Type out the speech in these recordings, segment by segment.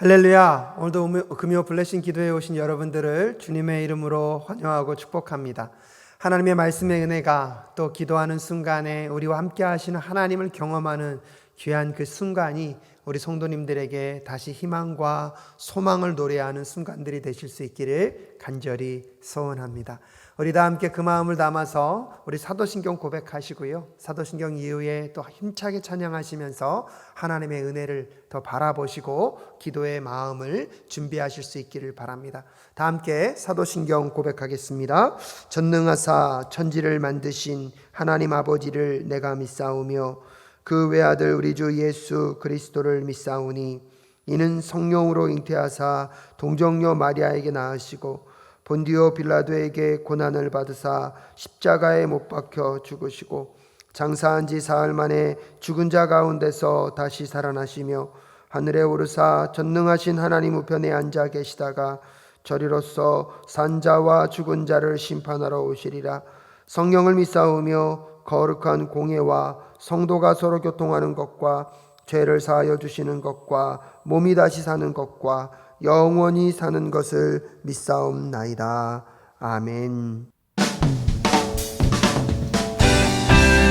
할렐루야. 오늘도 금요 블레싱 기도에 오신 여러분들을 주님의 이름으로 환영하고 축복합니다. 하나님의 말씀의 은혜가 또 기도하는 순간에 우리와 함께 하시는 하나님을 경험하는 귀한 그 순간이 우리 성도님들에게 다시 희망과 소망을 노래하는 순간들이 되실 수 있기를 간절히 소원합니다. 우리 다 함께 그 마음을 담아서 우리 사도신경 고백하시고요, 사도신경 이후에 또 힘차게 찬양하시면서 하나님의 은혜를 더 바라보시고 기도의 마음을 준비하실 수 있기를 바랍니다. 다 함께 사도신경 고백하겠습니다. 전능하사 천지를 만드신 하나님 아버지를 내가 믿사오며 그 외아들 우리 주 예수 그리스도를 믿사오니 이는 성령으로 잉태하사 동정녀 마리아에게 낳으시고 본디오 빌라도에게 고난을 받으사 십자가에 못 박혀 죽으시고 장사한 지 사흘 만에 죽은 자 가운데서 다시 살아나시며 하늘에 오르사 전능하신 하나님 우편에 앉아 계시다가 저리로서 산 자와 죽은 자를 심판하러 오시리라. 성령을 믿사오며 거룩한 공예와 성도가 서로 교통하는 것과 죄를 사하여 주시는 것과 몸이 다시 사는 것과 영원히 사는 것을 믿사옵나이다. 아멘.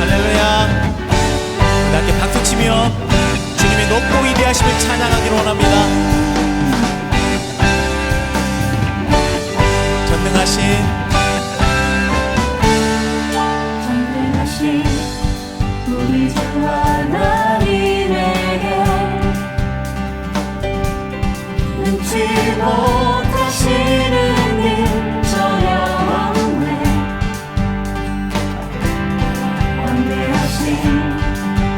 할렐루야. 우리 함께 박수치며 주님의 높고 위대하심을 찬양하기를 원합니다. 전능하신 우리 주 하나님에게 눈치 못하시는 일 전혀 없네. 광대하신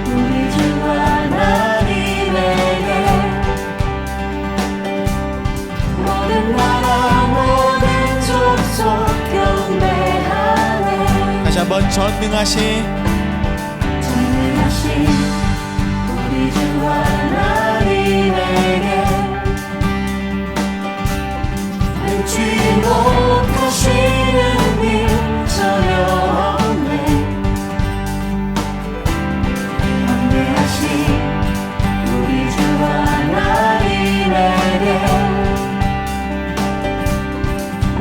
우리 주 하나님에게 모든 나라 모든 족속 경배하네. 다시 한번 전능하신 우리 주 하나님에게 눈치 못하시는 일 전혀 없네. 광대하신 우리 주 하나님에게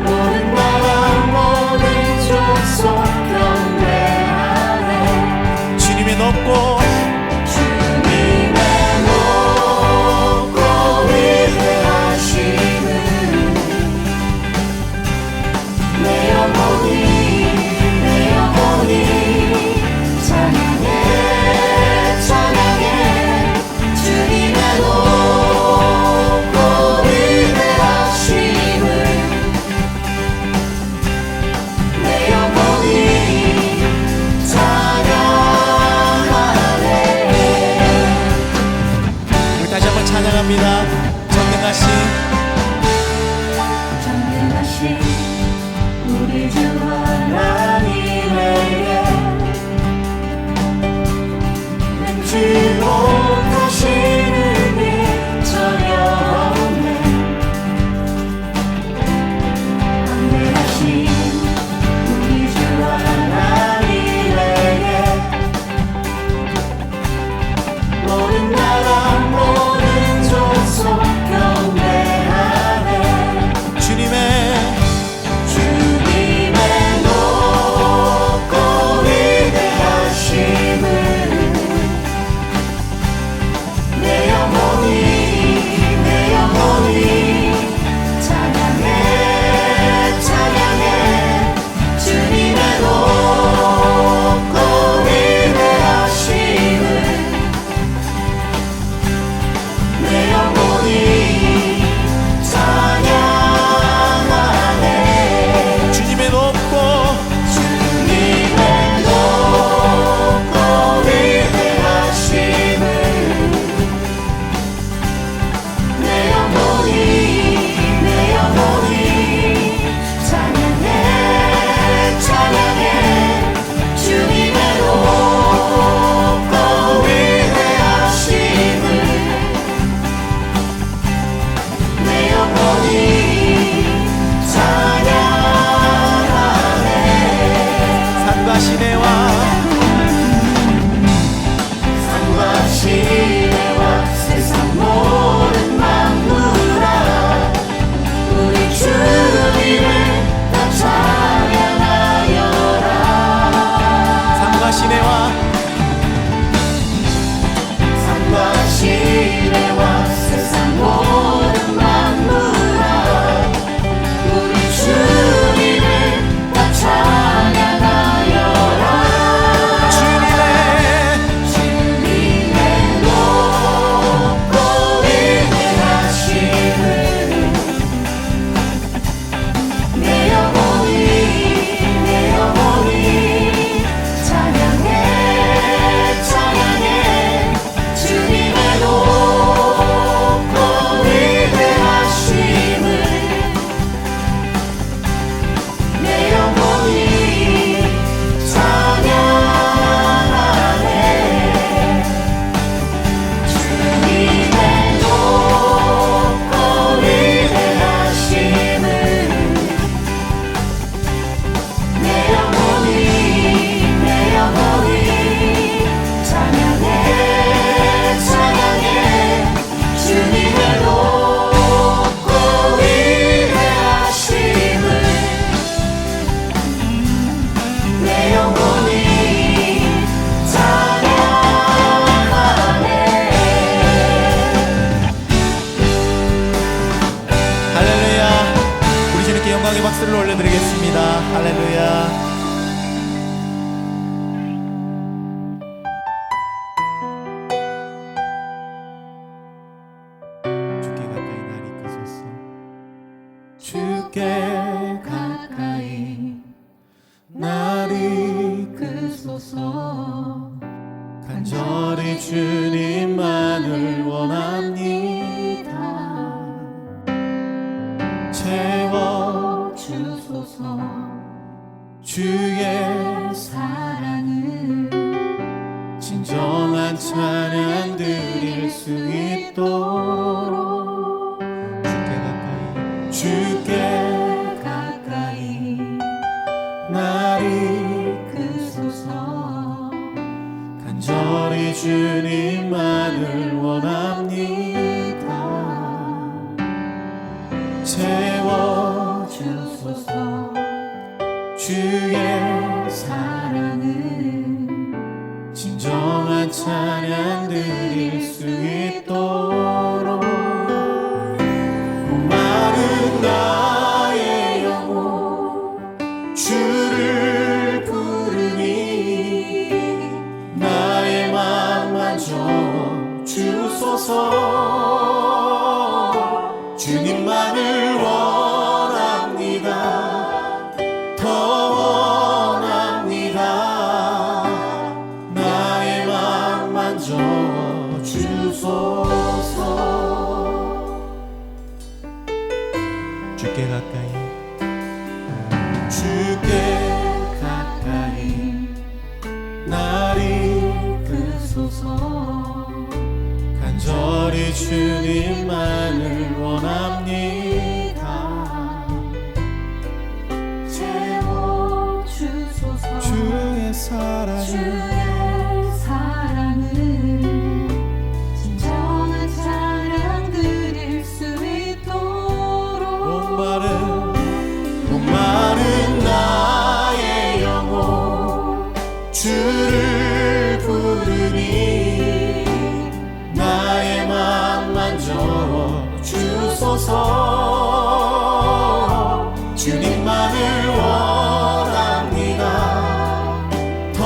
모든 나라 모든 족속 경배하네. 주님의 높고 위대하심을 내 영혼이 내 할렐루야. 주께 가까이 날 이끄소서. 주께 가까이 날 이끄소서. 간절히 주님만을 원합니다. 채워주소서. 주의 사랑을 진정한 찬양 드릴 수 있도록 주께 가까이 날 이끄소서. 간절히 주님만을 원합니다. 채워주소서. 주의 사랑을 진정한 찬양 드릴 수 있도록 목마른 나의 영혼 주를 부르니 나의 맘 만져 주소서. 주님만을 원합니다. 더 원합니다. 나의 맘 만져 주소서. 주께 가까이 날 이끄소서. 간절히 주님만을 원합니다. 채워주소서. 주의 사랑을 주의 사랑을 진정한 찬양 드릴 수 있도록 목마른 나의 영혼 주를 부르니 나의 맘 만져 주소서. 주님만을 원합니다. 더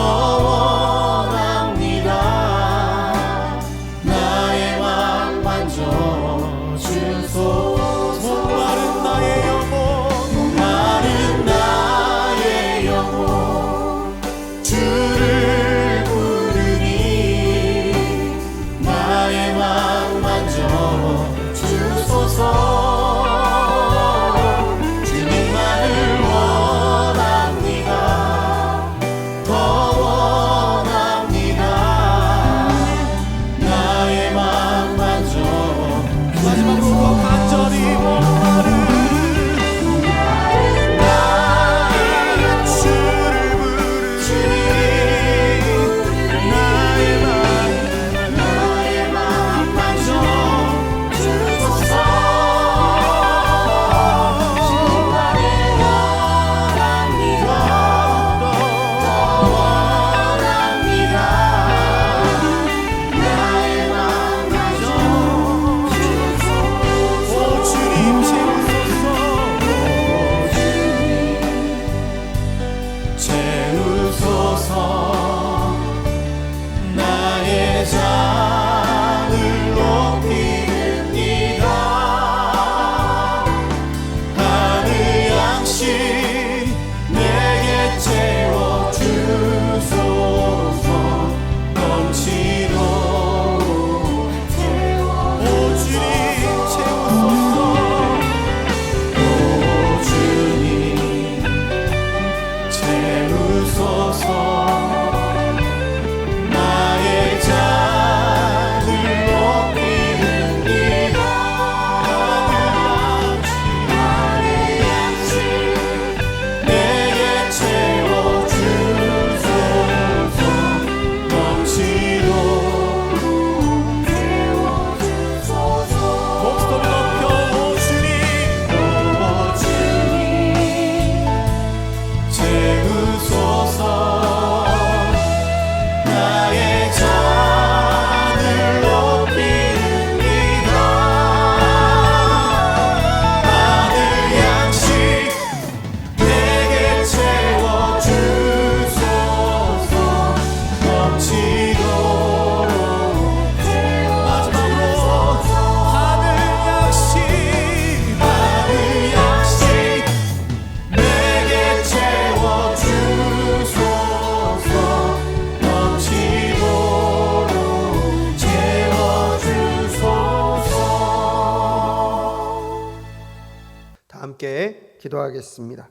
함께 기도하겠습니다.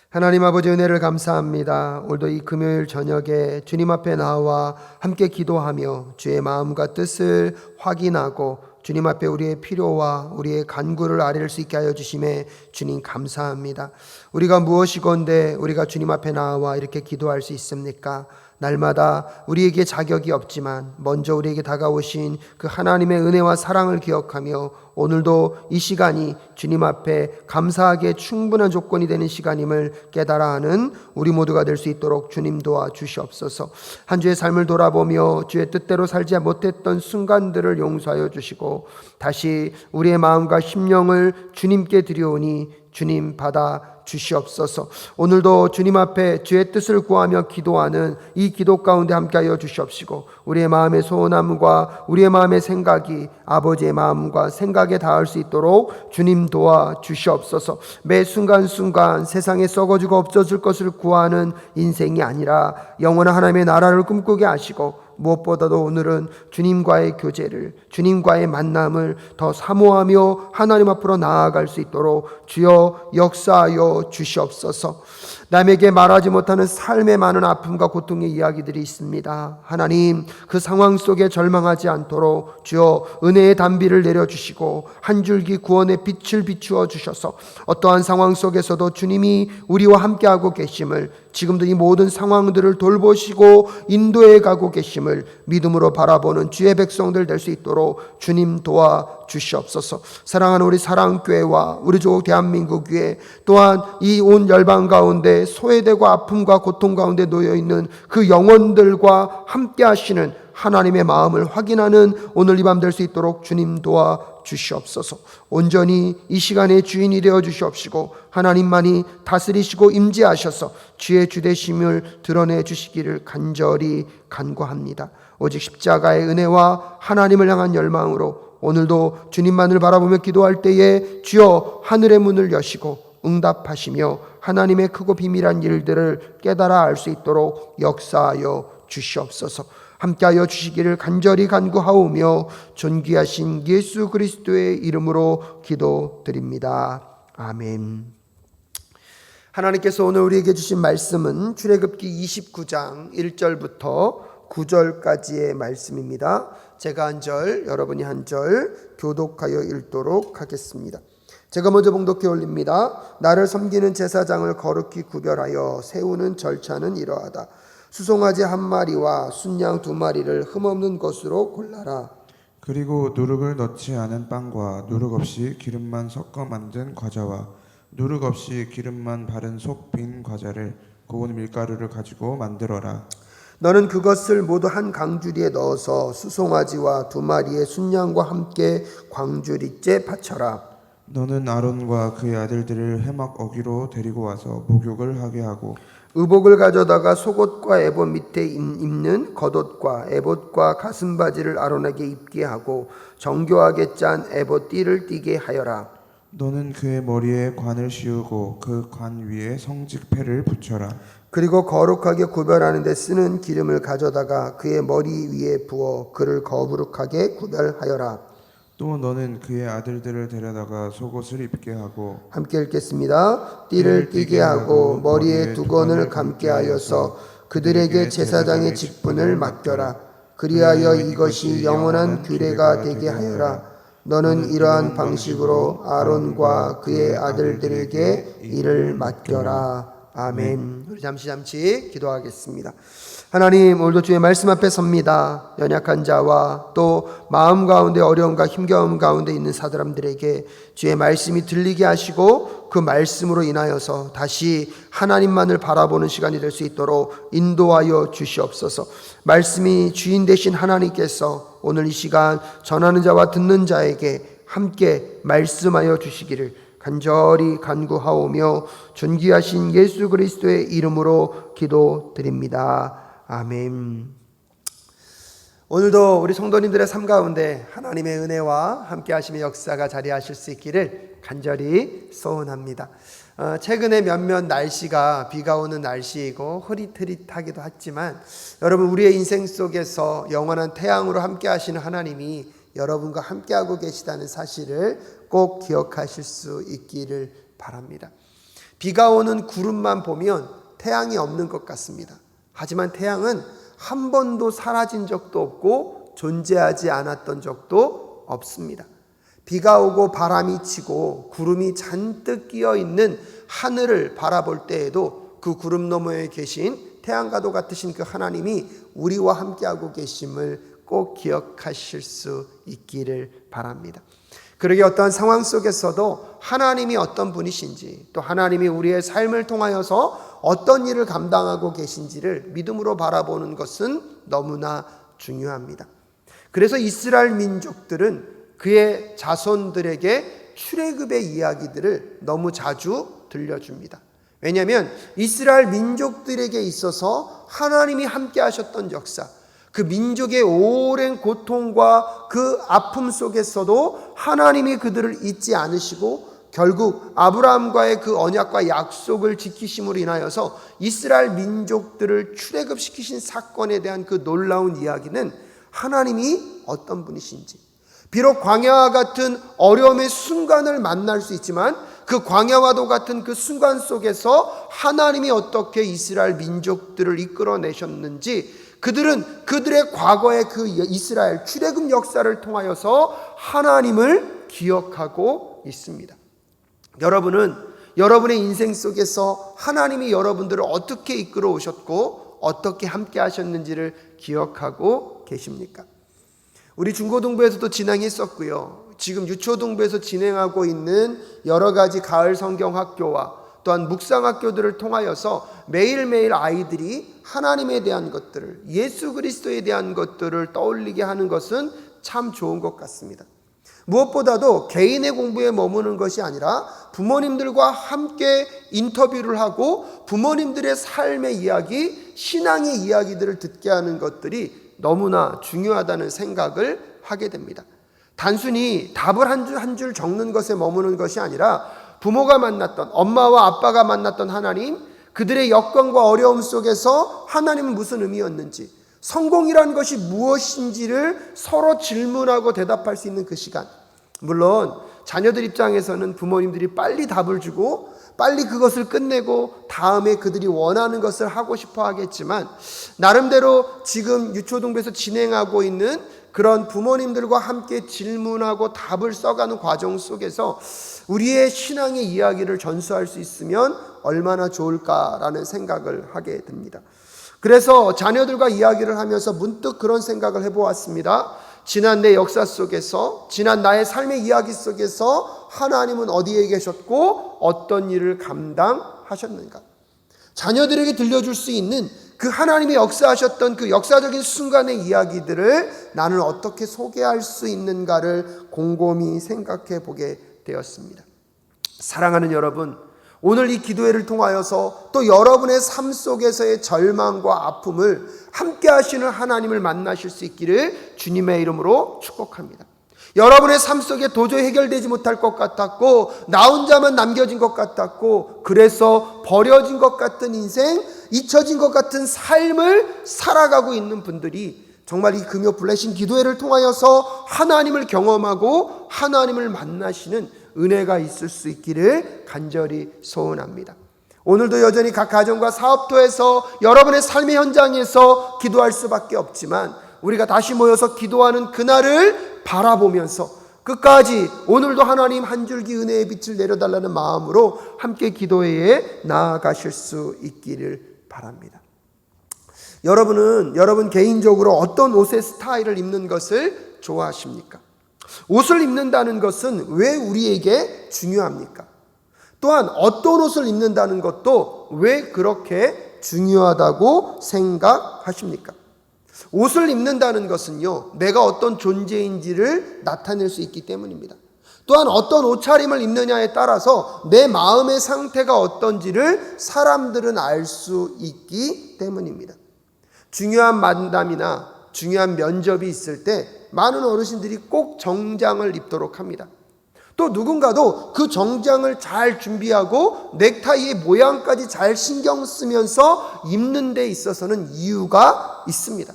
하나님 아버지 은혜를 감사합니다. 오늘도 이 금요일 저녁에 주님 앞에 나와 함께 기도하며 주의 마음과 뜻을 확인하고 주님 앞에 우리의 필요와 우리의 간구를 아뢰를 수 있게 하여 주심에 주님 감사합니다. 우리가 무엇이건데 우리가 주님 앞에 나와 이렇게 기도할 수 있습니까? 날마다 우리에게 자격이 없지만 먼저 우리에게 다가오신 그 하나님의 은혜와 사랑을 기억하며 오늘도 이 시간이 주님 앞에 감사하게 충분한 조건이 되는 시간임을 깨달아 하는 우리 모두가 될 수 있도록 주님 도와 주시옵소서. 한 주의 삶을 돌아보며 주의 뜻대로 살지 못했던 순간들을 용서하여 주시고 다시 우리의 마음과 심령을 주님께 드려오니 주님 받아 주시옵소서. 오늘도 주님 앞에 주의 뜻을 구하며 기도하는 이 기도 가운데 함께하여 주시옵시고 우리의 마음의 소원함과 우리의 마음의 생각이 아버지의 마음과 생각에 닿을 수 있도록 주님 도와 주시옵소서. 매 순간순간 세상에 썩어지고 없어질 것을 구하는 인생이 아니라 영원한 하나님의 나라를 꿈꾸게 하시고 무엇보다도 오늘은 주님과의 교제를, 주님과의 만남을 더 사모하며 하나님 앞으로 나아갈 수 있도록 주여 역사하여 주시옵소서. 남에게 말하지 못하는 삶의 많은 아픔과 고통의 이야기들이 있습니다. 하나님, 그 상황 속에 절망하지 않도록 주여 은혜의 단비를 내려주시고 한 줄기 구원의 빛을 비추어 주셔서 어떠한 상황 속에서도 주님이 우리와 함께하고 계심을, 지금도 이 모든 상황들을 돌보시고 인도해 가고 계심을 믿음으로 바라보는 주의 백성들 될 수 있도록 주님 도와 주시옵소서. 사랑하는 우리 사랑교회와 우리 조국 대한민국 교회, 또한 이 온 열방 가운데 소외되고 아픔과 고통 가운데 놓여있는 그 영혼들과 함께 하시는 하나님의 마음을 확인하는 오늘 이 밤 될 수 있도록 주님 도와 주시옵소서. 온전히 이 시간의 주인이 되어 주시옵시고 하나님만이 다스리시고 임재하셔서 주의 주되심을 드러내 주시기를 간절히 간구합니다. 오직 십자가의 은혜와 하나님을 향한 열망으로 오늘도 주님만을 바라보며 기도할 때에 주여 하늘의 문을 여시고 응답하시며 하나님의 크고 비밀한 일들을 깨달아 알 수 있도록 역사하여 주시옵소서. 함께하여 주시기를 간절히 간구하오며 존귀하신 예수 그리스도의 이름으로 기도드립니다. 아멘. 하나님께서 오늘 우리에게 주신 말씀은 출애굽기 29장 1절부터 9절까지의 말씀입니다. 제가 한 절, 여러분이 한 절 교독하여 읽도록 하겠습니다. 제가 먼저 봉독해 올립니다. 나를 섬기는 제사장을 거룩히 구별하여 세우는 절차는 이러하다. 수송아지 한 마리와 순양 두 마리를 흠없는 것으로 골라라. 그리고 누룩을 넣지 않은 빵과 누룩 없이 기름만 섞어 만든 과자와 누룩 없이 기름만 바른 속 빈 과자를 고운 밀가루를 가지고 만들어라. 너는 그것을 모두 한 광주리에 넣어서 수송아지와 두 마리의 순양과 함께 광주리째 바쳐라. 너는 아론과 그의 아들들을 회막 어귀로 데리고 와서 목욕을 하게 하고 의복을 가져다가 속옷과 에봇 밑에 입는 겉옷과 에봇과 가슴바지를 아론에게 입게 하고 정교하게 짠 에봇 띠를 띠게 하여라. 너는 그의 머리에 관을 씌우고 그 관 위에 성직패를 붙여라. 그리고 거룩하게 구별하는 데 쓰는 기름을 가져다가 그의 머리 위에 부어 그를 거룩하게 구별하여라. 또 너는 그의 아들들을 데려다가 속옷을 입게 하고 함께 읽겠습니다. 띠를 띠게 하고 머리에 두건을 감게 하여서 그들에게 제사장의 직분을 맡겨라. 그리하여 이것이 영원한 규례가 되게 하여라. 너는 이러한 방식으로 아론과 그의 아들들에게 이를 맡겨라. 아멘. 우리 잠시 기도하겠습니다. 하나님, 오늘도 주의 말씀 앞에 섭니다. 연약한 자와 또 마음 가운데 어려움과 힘겨움 가운데 있는 사람들에게 주의 말씀이 들리게 하시고 그 말씀으로 인하여서 다시 하나님만을 바라보는 시간이 될 수 있도록 인도하여 주시옵소서. 말씀이 주인 되신 하나님께서 오늘 이 시간 전하는 자와 듣는 자에게 함께 말씀하여 주시기를 간절히 간구하오며 존귀하신 예수 그리스도의 이름으로 기도드립니다. 아멘. 오늘도 우리 성도님들의 삶 가운데 하나님의 은혜와 함께 하심의 역사가 자리하실 수 있기를 간절히 소원합니다. 최근에 몇몇 날씨가 비가 오는 날씨이고 흐릿흐릿하기도 했지만 여러분, 우리의 인생 속에서 영원한 태양으로 함께 하시는 하나님이 여러분과 함께하고 계시다는 사실을 꼭 기억하실 수 있기를 바랍니다. 비가 오는 구름만 보면 태양이 없는 것 같습니다. 하지만 태양은 한 번도 사라진 적도 없고 존재하지 않았던 적도 없습니다. 비가 오고 바람이 치고 구름이 잔뜩 끼어 있는 하늘을 바라볼 때에도 그 구름 너머에 계신 태양과도 같으신 그 하나님이 우리와 함께하고 계심을 꼭 기억하실 수 있기를 바랍니다. 그러게 어떠한 상황 속에서도 하나님이 어떤 분이신지, 또 하나님이 우리의 삶을 통하여서 어떤 일을 감당하고 계신지를 믿음으로 바라보는 것은 너무나 중요합니다. 그래서 이스라엘 민족들은 그의 자손들에게 출애굽의 이야기들을 너무 자주 들려줍니다. 왜냐하면 이스라엘 민족들에게 있어서 하나님이 함께 하셨던 역사, 그 민족의 오랜 고통과 그 아픔 속에서도 하나님이 그들을 잊지 않으시고 결국 아브라함과의 그 언약과 약속을 지키심으로 인하여서 이스라엘 민족들을 출애굽시키신 사건에 대한 그 놀라운 이야기는 하나님이 어떤 분이신지, 비록 광야와 같은 어려움의 순간을 만날 수 있지만 그 광야와도 같은 그 순간 속에서 하나님이 어떻게 이스라엘 민족들을 이끌어내셨는지, 그들은 그들의 과거의 그 이스라엘 출애굽 역사를 통하여서 하나님을 기억하고 있습니다. 여러분은 여러분의 인생 속에서 하나님이 여러분들을 어떻게 이끌어 오셨고 어떻게 함께 하셨는지를 기억하고 계십니까? 우리 중고등부에서도 진행했었고요. 지금 유초등부에서 진행하고 있는 여러 가지 가을 성경 학교와 또한 묵상학교들을 통하여서 매일매일 아이들이 하나님에 대한 것들을, 예수 그리스도에 대한 것들을 떠올리게 하는 것은 참 좋은 것 같습니다. 무엇보다도 개인의 공부에 머무는 것이 아니라 부모님들과 함께 인터뷰를 하고 부모님들의 삶의 이야기, 신앙의 이야기들을 듣게 하는 것들이 너무나 중요하다는 생각을 하게 됩니다. 단순히 답을 한 줄 적는 것에 머무는 것이 아니라 부모가 만났던, 엄마와 아빠가 만났던 하나님, 그들의 여건과 어려움 속에서 하나님은 무슨 의미였는지, 성공이라는 것이 무엇인지를 서로 질문하고 대답할 수 있는 그 시간. 물론 자녀들 입장에서는 부모님들이 빨리 답을 주고 빨리 그것을 끝내고 다음에 그들이 원하는 것을 하고 싶어 하겠지만, 나름대로 지금 유초등부에서 진행하고 있는 그런 부모님들과 함께 질문하고 답을 써가는 과정 속에서 우리의 신앙의 이야기를 전수할 수 있으면 얼마나 좋을까라는 생각을 하게 됩니다. 그래서 자녀들과 이야기를 하면서 문득 그런 생각을 해보았습니다. 지난 내 역사 속에서, 지난 나의 삶의 이야기 속에서 하나님은 어디에 계셨고 어떤 일을 감당하셨는가? 자녀들에게 들려줄 수 있는 그 하나님이 역사하셨던 그 역사적인 순간의 이야기들을 나는 어떻게 소개할 수 있는가를 곰곰이 생각해 보게 되었습니다. 사랑하는 여러분, 오늘 이 기도회를 통하여서 또 여러분의 삶 속에서의 절망과 아픔을 함께 하시는 하나님을 만나실 수 있기를 주님의 이름으로 축복합니다. 여러분의 삶 속에 도저히 해결되지 못할 것 같았고, 나 혼자만 남겨진 것 같았고, 그래서 버려진 것 같은 인생, 잊혀진 것 같은 삶을 살아가고 있는 분들이 정말 이 금요 블레싱 기도회를 통하여서 하나님을 경험하고 하나님을 만나시는 은혜가 있을 수 있기를 간절히 소원합니다. 오늘도 여전히 각 가정과 사업터에서 여러분의 삶의 현장에서 기도할 수밖에 없지만, 우리가 다시 모여서 기도하는 그날을 바라보면서 끝까지 오늘도 하나님 한 줄기 은혜의 빛을 내려달라는 마음으로 함께 기도회에 나아가실 수 있기를 바랍니다. 여러분은 여러분 개인적으로 어떤 옷의 스타일을 입는 것을 좋아하십니까? 옷을 입는다는 것은 왜 우리에게 중요합니까? 또한 어떤 옷을 입는다는 것도 왜 그렇게 중요하다고 생각하십니까? 옷을 입는다는 것은요, 내가 어떤 존재인지를 나타낼 수 있기 때문입니다. 또한 어떤 옷차림을 입느냐에 따라서 내 마음의 상태가 어떤지를 사람들은 알 수 있기 때문입니다. 중요한 만남이나 중요한 면접이 있을 때 많은 어르신들이 꼭 정장을 입도록 합니다. 또 누군가도 그 정장을 잘 준비하고 넥타이의 모양까지 잘 신경 쓰면서 입는 데 있어서는 이유가 있습니다.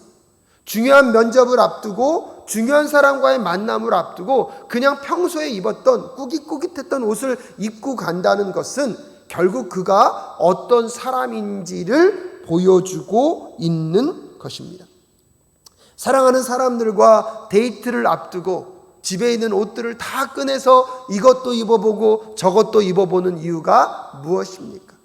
중요한 면접을 앞두고 중요한 사람과의 만남을 앞두고 그냥 평소에 입었던 꾸깃꾸깃했던 옷을 입고 간다는 것은 결국 그가 어떤 사람인지를 보여주고 있는 것입니다. 사랑하는 사람들과 데이트를 앞두고 집에 있는 옷들을 다 꺼내서 이것도 입어보고 저것도 입어보는 이유가 무엇입니까?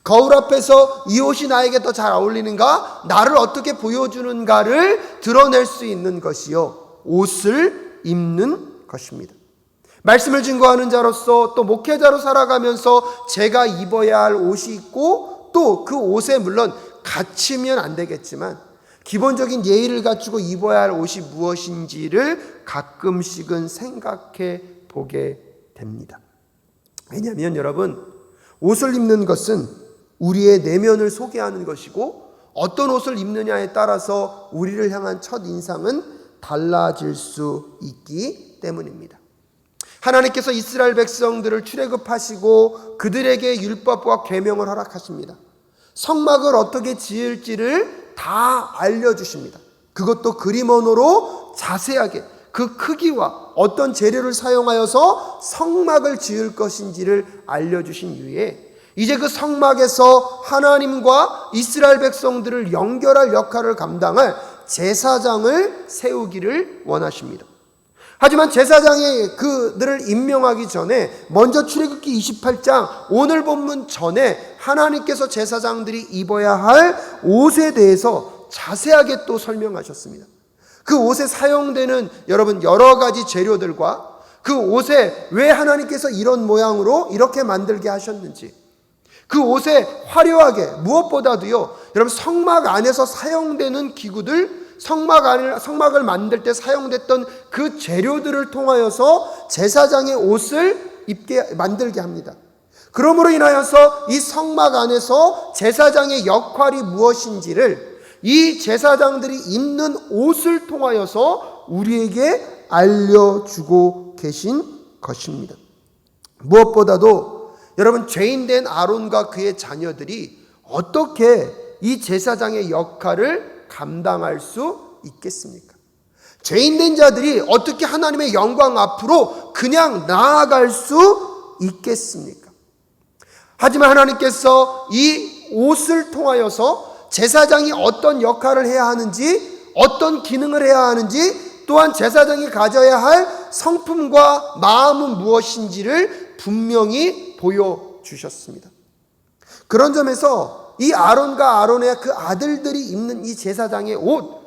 거울 앞에서 이 옷이 나에게 더 잘 어울리는가? 나를 어떻게 보여주는가를 드러낼 수 있는 것이요, 옷을 입는 것입니다. 말씀을 증거하는 자로서 또 목회자로 살아가면서 제가 입어야 할 옷이 있고 또 그 옷에 물론 갇히면 안 되겠지만 기본적인 예의를 갖추고 입어야 할 옷이 무엇인지를 가끔씩은 생각해 보게 됩니다. 왜냐하면 여러분, 옷을 입는 것은 우리의 내면을 소개하는 것이고 어떤 옷을 입느냐에 따라서 우리를 향한 첫 인상은 달라질 수 있기 때문입니다. 하나님께서 이스라엘 백성들을 출애굽하시고 그들에게 율법과 계명을 허락하십니다. 성막을 어떻게 지을지를 다 알려주십니다. 그것도 그림 언어로 자세하게 그 크기와 어떤 재료를 사용하여서 성막을 지을 것인지를 알려주신 이후에 이제 그 성막에서 하나님과 이스라엘 백성들을 연결할 역할을 감당할 제사장을 세우기를 원하십니다. 하지만 제사장이 그들을 임명하기 전에 먼저 출애굽기 28장 오늘 본문 전에 하나님께서 제사장들이 입어야 할 옷에 대해서 자세하게 또 설명하셨습니다. 그 옷에 사용되는 여러분 여러 가지 재료들과 그 옷에 왜 하나님께서 이런 모양으로 이렇게 만들게 하셨는지, 그 옷에 화려하게 무엇보다도요, 여러분 성막 안에서 사용되는 기구들, 성막을 만들 때 사용됐던 그 재료들을 통하여서 제사장의 옷을 만들게 합니다. 그러므로 인하여서 이 성막 안에서 제사장의 역할이 무엇인지를 이 제사장들이 입는 옷을 통하여서 우리에게 알려주고 계신 것입니다. 무엇보다도 여러분, 죄인된 아론과 그의 자녀들이 어떻게 이 제사장의 역할을 감당할 수 있겠습니까? 죄인된 자들이 어떻게 하나님의 영광 앞으로 그냥 나아갈 수 있겠습니까? 하지만 하나님께서 이 옷을 통하여서 제사장이 어떤 역할을 해야 하는지, 어떤 기능을 해야 하는지, 또한 제사장이 가져야 할 성품과 마음은 무엇인지를 분명히 보여주셨습니다. 그런 점에서 이 아론과 아론의 그 아들들이 입는 이 제사장의 옷,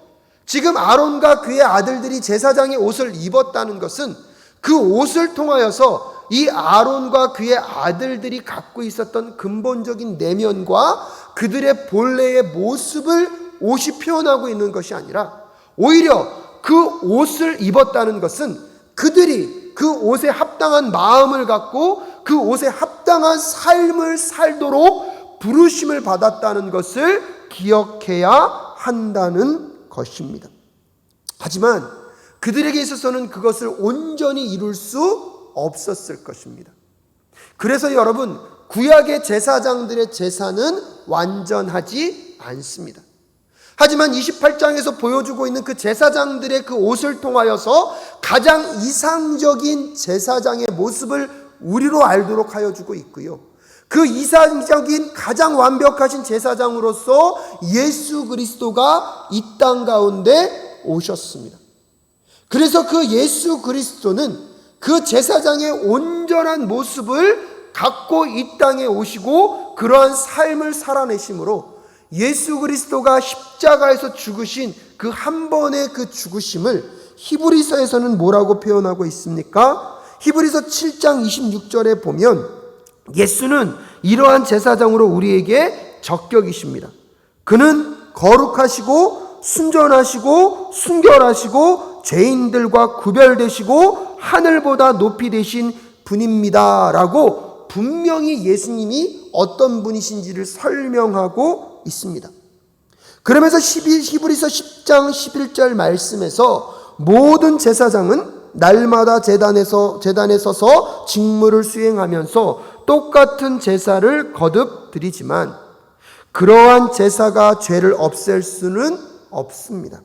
지금 아론과 그의 아들들이 제사장의 옷을 입었다는 것은 그 옷을 통하여서 이 아론과 그의 아들들이 갖고 있었던 근본적인 내면과 그들의 본래의 모습을 옷이 표현하고 있는 것이 아니라 오히려 그 옷을 입었다는 것은 그들이 그 옷에 합당한 마음을 갖고 그 옷에 합당한 삶을 살도록 부르심을 받았다는 것을 기억해야 한다는 것입니다. 하지만 그들에게 있어서는 그것을 온전히 이룰 수 없었을 것입니다. 그래서 여러분, 구약의 제사장들의 제사는 완전하지 않습니다. 하지만 28장에서 보여주고 있는 그 제사장들의 그 옷을 통하여서 가장 이상적인 제사장의 모습을 우리로 알도록 하여 주고 있고요, 그 이상적인 가장 완벽하신 제사장으로서 예수 그리스도가 이 땅 가운데 오셨습니다. 그래서 그 예수 그리스도는 그 제사장의 온전한 모습을 갖고 이 땅에 오시고 그러한 삶을 살아내심으로 예수 그리스도가 십자가에서 죽으신 그 한 번의 그 죽으심을 히브리서에서는 뭐라고 표현하고 있습니까? 히브리서 7장 26절에 보면 예수는 이러한 제사장으로 우리에게 적격이십니다. 그는 거룩하시고 순전하시고 순결하시고 죄인들과 구별되시고 하늘보다 높이 되신 분입니다 라고 분명히 예수님이 어떤 분이신지를 설명하고 있습니다. 그러면서 히브리서 10장 11절 말씀에서 모든 제사장은 날마다 제단에 서서 직무를 수행하면서 똑같은 제사를 거듭 드리지만 그러한 제사가 죄를 없앨 수는 없습니다.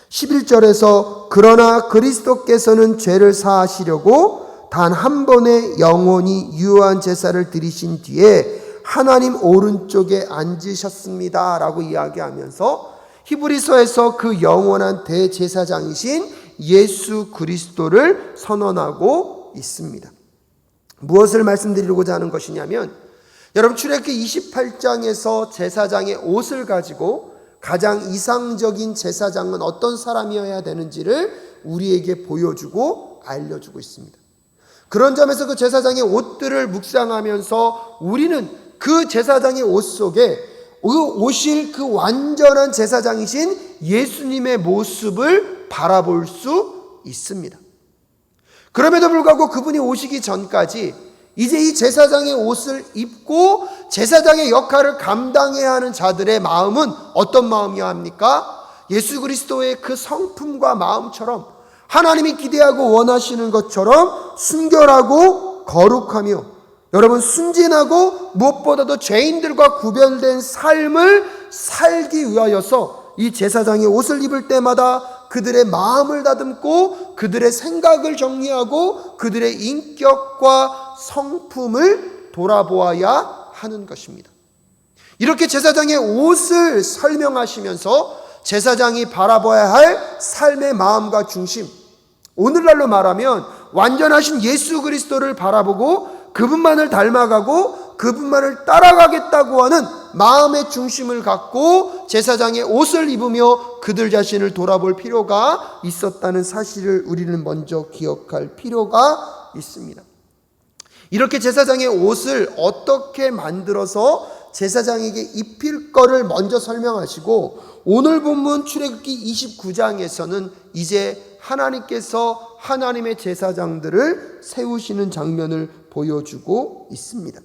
11절에서 그러나 그리스도께서는 죄를 사하시려고 단 한 번의 영원히 유효한 제사를 드리신 뒤에 하나님 오른쪽에 앉으셨습니다 라고 이야기하면서 히브리서에서 그 영원한 대제사장이신 예수 그리스도를 선언하고 있습니다. 무엇을 말씀드리고자 하는 것이냐면, 여러분 출애굽기 28장에서 제사장의 옷을 가지고 가장 이상적인 제사장은 어떤 사람이어야 되는지를 우리에게 보여주고 알려주고 있습니다. 그런 점에서 그 제사장의 옷들을 묵상하면서 우리는 그 제사장의 옷 속에 오실 그 완전한 제사장이신 예수님의 모습을 바라볼 수 있습니다. 그럼에도 불구하고 그분이 오시기 전까지 이제 이 제사장의 옷을 입고 제사장의 역할을 감당해야 하는 자들의 마음은 어떤 마음이어야 합니까? 예수 그리스도의 그 성품과 마음처럼 하나님이 기대하고 원하시는 것처럼 순결하고 거룩하며 여러분 순진하고 무엇보다도 죄인들과 구별된 삶을 살기 위하여서 이 제사장의 옷을 입을 때마다 그들의 마음을 다듬고 그들의 생각을 정리하고 그들의 인격과 성품을 돌아보아야 하는 것입니다. 이렇게 제사장의 옷을 설명하시면서 제사장이 바라봐야 할 삶의 마음과 중심, 오늘날로 말하면 완전하신 예수 그리스도를 바라보고 그분만을 닮아가고 그분만을 따라가겠다고 하는 마음의 중심을 갖고 제사장의 옷을 입으며 그들 자신을 돌아볼 필요가 있었다는 사실을 우리는 먼저 기억할 필요가 있습니다. 이렇게 제사장의 옷을 어떻게 만들어서 제사장에게 입힐 거를 먼저 설명하시고, 오늘 본문 출애굽기 29장에서는 이제 하나님께서 하나님의 제사장들을 세우시는 장면을 보여주고 있습니다.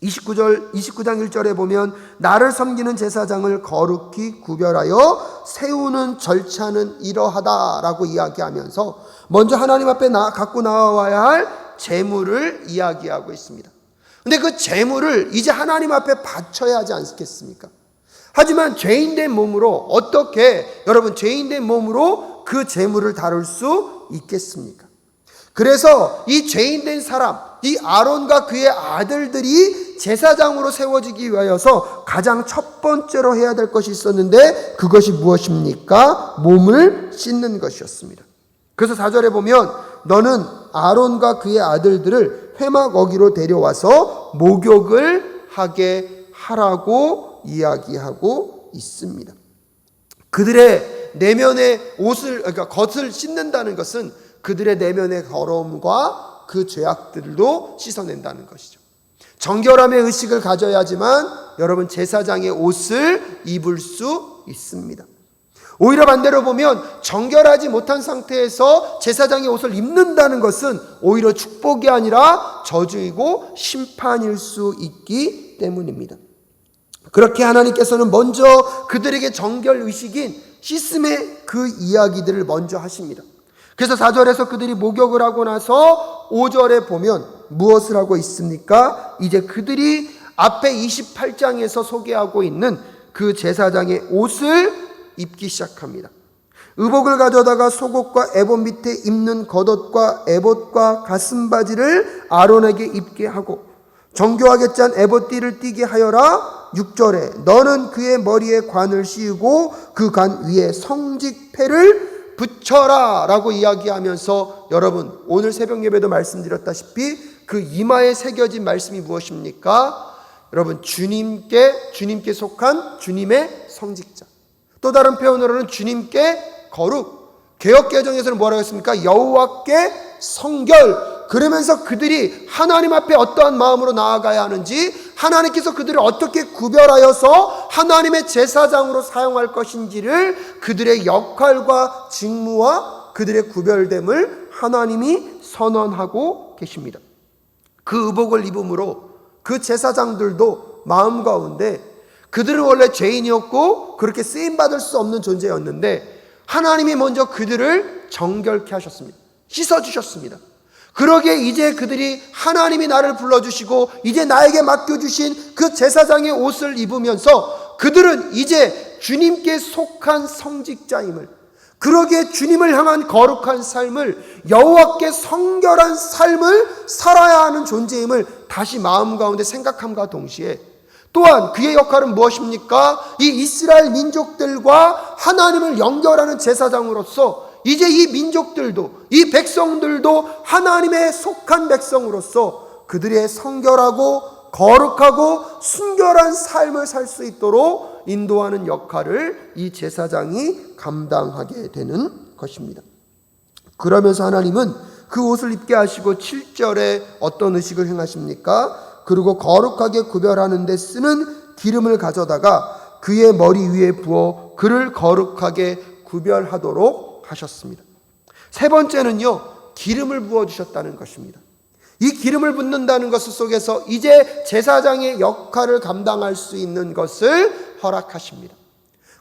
29장 1절에 보면 나를 섬기는 제사장을 거룩히 구별하여 세우는 절차는 이러하다라고 이야기하면서 먼저 하나님 앞에 갖고 나와야 할 제물을 이야기하고 있습니다. 근데 그 제물을 이제 하나님 앞에 바쳐야 하지 않겠습니까? 하지만 죄인된 몸으로 어떻게 여러분 죄인된 몸으로 그 제물을 다룰 수 있겠습니까? 그래서 이 죄인된 사람, 이 아론과 그의 아들들이 제사장으로 세워지기 위하여서 가장 첫 번째로 해야 될 것이 있었는데 그것이 무엇입니까? 몸을 씻는 것이었습니다. 그래서 4절에 보면 너는 아론과 그의 아들들을 회막 어기로 데려와서 목욕을 하게 하라고 이야기하고 있습니다. 그들의 내면의 옷을, 그러니까 겉을 씻는다는 것은 그들의 내면의 더러움과 그 죄악들도 씻어낸다는 것이죠. 정결함의 의식을 가져야지만 여러분 제사장의 옷을 입을 수 있습니다. 오히려 반대로 보면 정결하지 못한 상태에서 제사장의 옷을 입는다는 것은 오히려 축복이 아니라 저주이고 심판일 수 있기 때문입니다. 그렇게 하나님께서는 먼저 그들에게 정결의식인 씻음의 그 이야기들을 먼저 하십니다. 그래서 4절에서 그들이 목욕을 하고 나서 5절에 보면 무엇을 하고 있습니까? 이제 그들이 앞에 28장에서 소개하고 있는 그 제사장의 옷을 입기 시작합니다. 의복을 가져다가 속옷과 에봇 밑에 입는 겉옷과 에봇과 가슴바지를 아론에게 입게 하고 정교하게 짠 에봇띠를 띠게 하여라. 6절에 너는 그의 머리에 관을 씌우고 그 관 위에 성직패를 붙여라 라고 이야기하면서 여러분 오늘 새벽 예배도 말씀드렸다시피 그 이마에 새겨진 말씀이 무엇입니까? 여러분 주님께 속한 주님의 성직자, 또 다른 표현으로는 주님께 거룩, 개역개정에서는 뭐라고 했습니까? 여호와께 성결. 그러면서 그들이 하나님 앞에 어떠한 마음으로 나아가야 하는지, 하나님께서 그들을 어떻게 구별하여서 하나님의 제사장으로 사용할 것인지를, 그들의 역할과 직무와 그들의 구별됨을 하나님이 선언하고 계십니다. 그 의복을 입음으로 그 제사장들도 마음 가운데 그들은 원래 죄인이었고 그렇게 쓰임받을 수 없는 존재였는데 하나님이 먼저 그들을 정결케 하셨습니다. 씻어주셨습니다. 그러기에 이제 그들이 하나님이 나를 불러주시고 이제 나에게 맡겨주신 그 제사장의 옷을 입으면서 그들은 이제 주님께 속한 성직자임을, 그러기에 주님을 향한 거룩한 삶을, 여호와께 성결한 삶을 살아야 하는 존재임을 다시 마음 가운데 생각함과 동시에 또한 그의 역할은 무엇입니까? 이 이스라엘 민족들과 하나님을 연결하는 제사장으로서 이제 이 민족들도, 이 백성들도 하나님의 속한 백성으로서 그들의 성결하고 거룩하고 순결한 삶을 살 수 있도록 인도하는 역할을 이 제사장이 감당하게 되는 것입니다. 그러면서 하나님은 그 옷을 입게 하시고 7절에 어떤 의식을 행하십니까? 그리고 거룩하게 구별하는 데 쓰는 기름을 가져다가 그의 머리 위에 부어 그를 거룩하게 구별하도록 하셨습니다. 세 번째는요, 기름을 부어주셨다는 것입니다. 이 기름을 붓는다는 것 속에서 이제 제사장의 역할을 감당할 수 있는 것을 허락하십니다.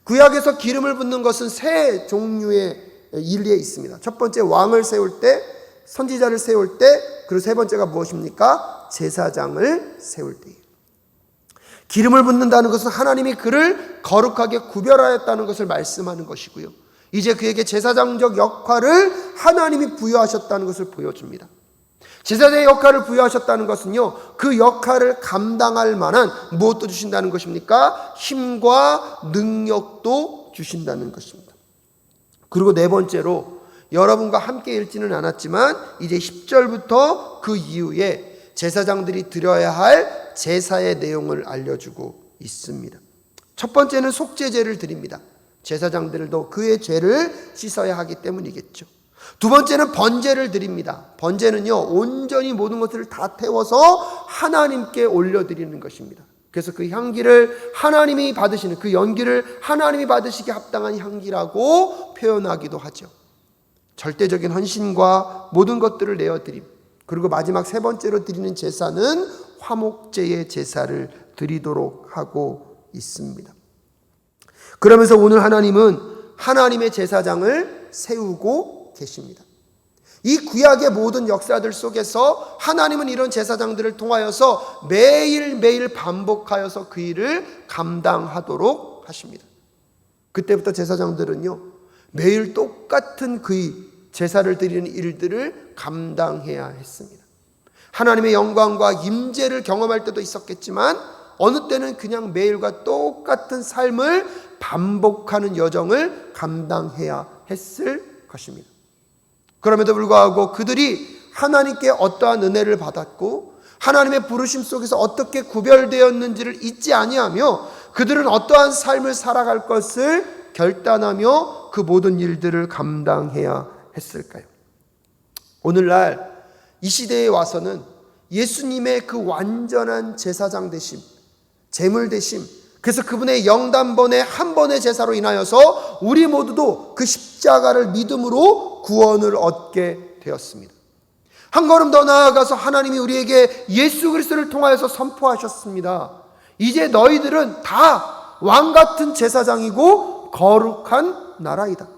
구약에서 기름을 붓는 것은 세 종류의 일리에 있습니다. 첫 번째, 왕을 세울 때, 선지자를 세울 때, 그리고 세 번째가 무엇입니까? 제사장을 세울 때예요. 기름을 붓는다는 것은 하나님이 그를 거룩하게 구별하였다는 것을 말씀하는 것이고요. 이제 그에게 제사장적 역할을 하나님이 부여하셨다는 것을 보여줍니다. 제사장의 역할을 부여하셨다는 것은요, 그 역할을 감당할 만한 무엇도 주신다는 것입니까? 힘과 능력도 주신다는 것입니다. 그리고 네 번째로, 여러분과 함께 읽지는 않았지만 이제 10절부터 그 이후에 제사장들이 드려야 할 제사의 내용을 알려주고 있습니다. 첫 번째는 속죄제를 드립니다. 제사장들도 그의 죄를 씻어야 하기 때문이겠죠. 두 번째는 번제를 드립니다. 번제는요, 온전히 모든 것을 다 태워서 하나님께 올려드리는 것입니다. 그래서 그 향기를 하나님이 받으시는, 그 연기를 하나님이 받으시기에 합당한 향기라고 표현하기도 하죠. 절대적인 헌신과 모든 것들을 내어드림. 그리고 마지막 세 번째로 드리는 제사는 화목제의 제사를 드리도록 하고 있습니다. 그러면서 오늘 하나님은 하나님의 제사장을 세우고 계십니다. 이 구약의 모든 역사들 속에서 하나님은 이런 제사장들을 통하여서 매일매일 반복하여서 그 일을 감당하도록 하십니다. 그때부터 제사장들은요, 매일 똑같은 그 제사를 드리는 일들을 감당해야 했습니다. 하나님의 영광과 임재를 경험할 때도 있었겠지만 어느 때는 그냥 매일과 똑같은 삶을 반복하는 여정을 감당해야 했을 것입니다. 그럼에도 불구하고 그들이 하나님께 어떠한 은혜를 받았고 하나님의 부르심 속에서 어떻게 구별되었는지를 잊지 아니하며 그들은 어떠한 삶을 살아갈 것을 결단하며 그 모든 일들을 감당해야 했을까요? 오늘날 이 시대에 와서는 예수님의 그 완전한 제사장 되심, 제물 되심, 그래서 그분의 영단번의 한 번의 제사로 인하여서 우리 모두도 그 십자가를 믿음으로 구원을 얻게 되었습니다. 한 걸음 더 나아가서 하나님이 우리에게 예수 그리스도를 통하여서 선포하셨습니다. 이제 너희들은 다 왕같은 제사장이고 거룩한 나라이다.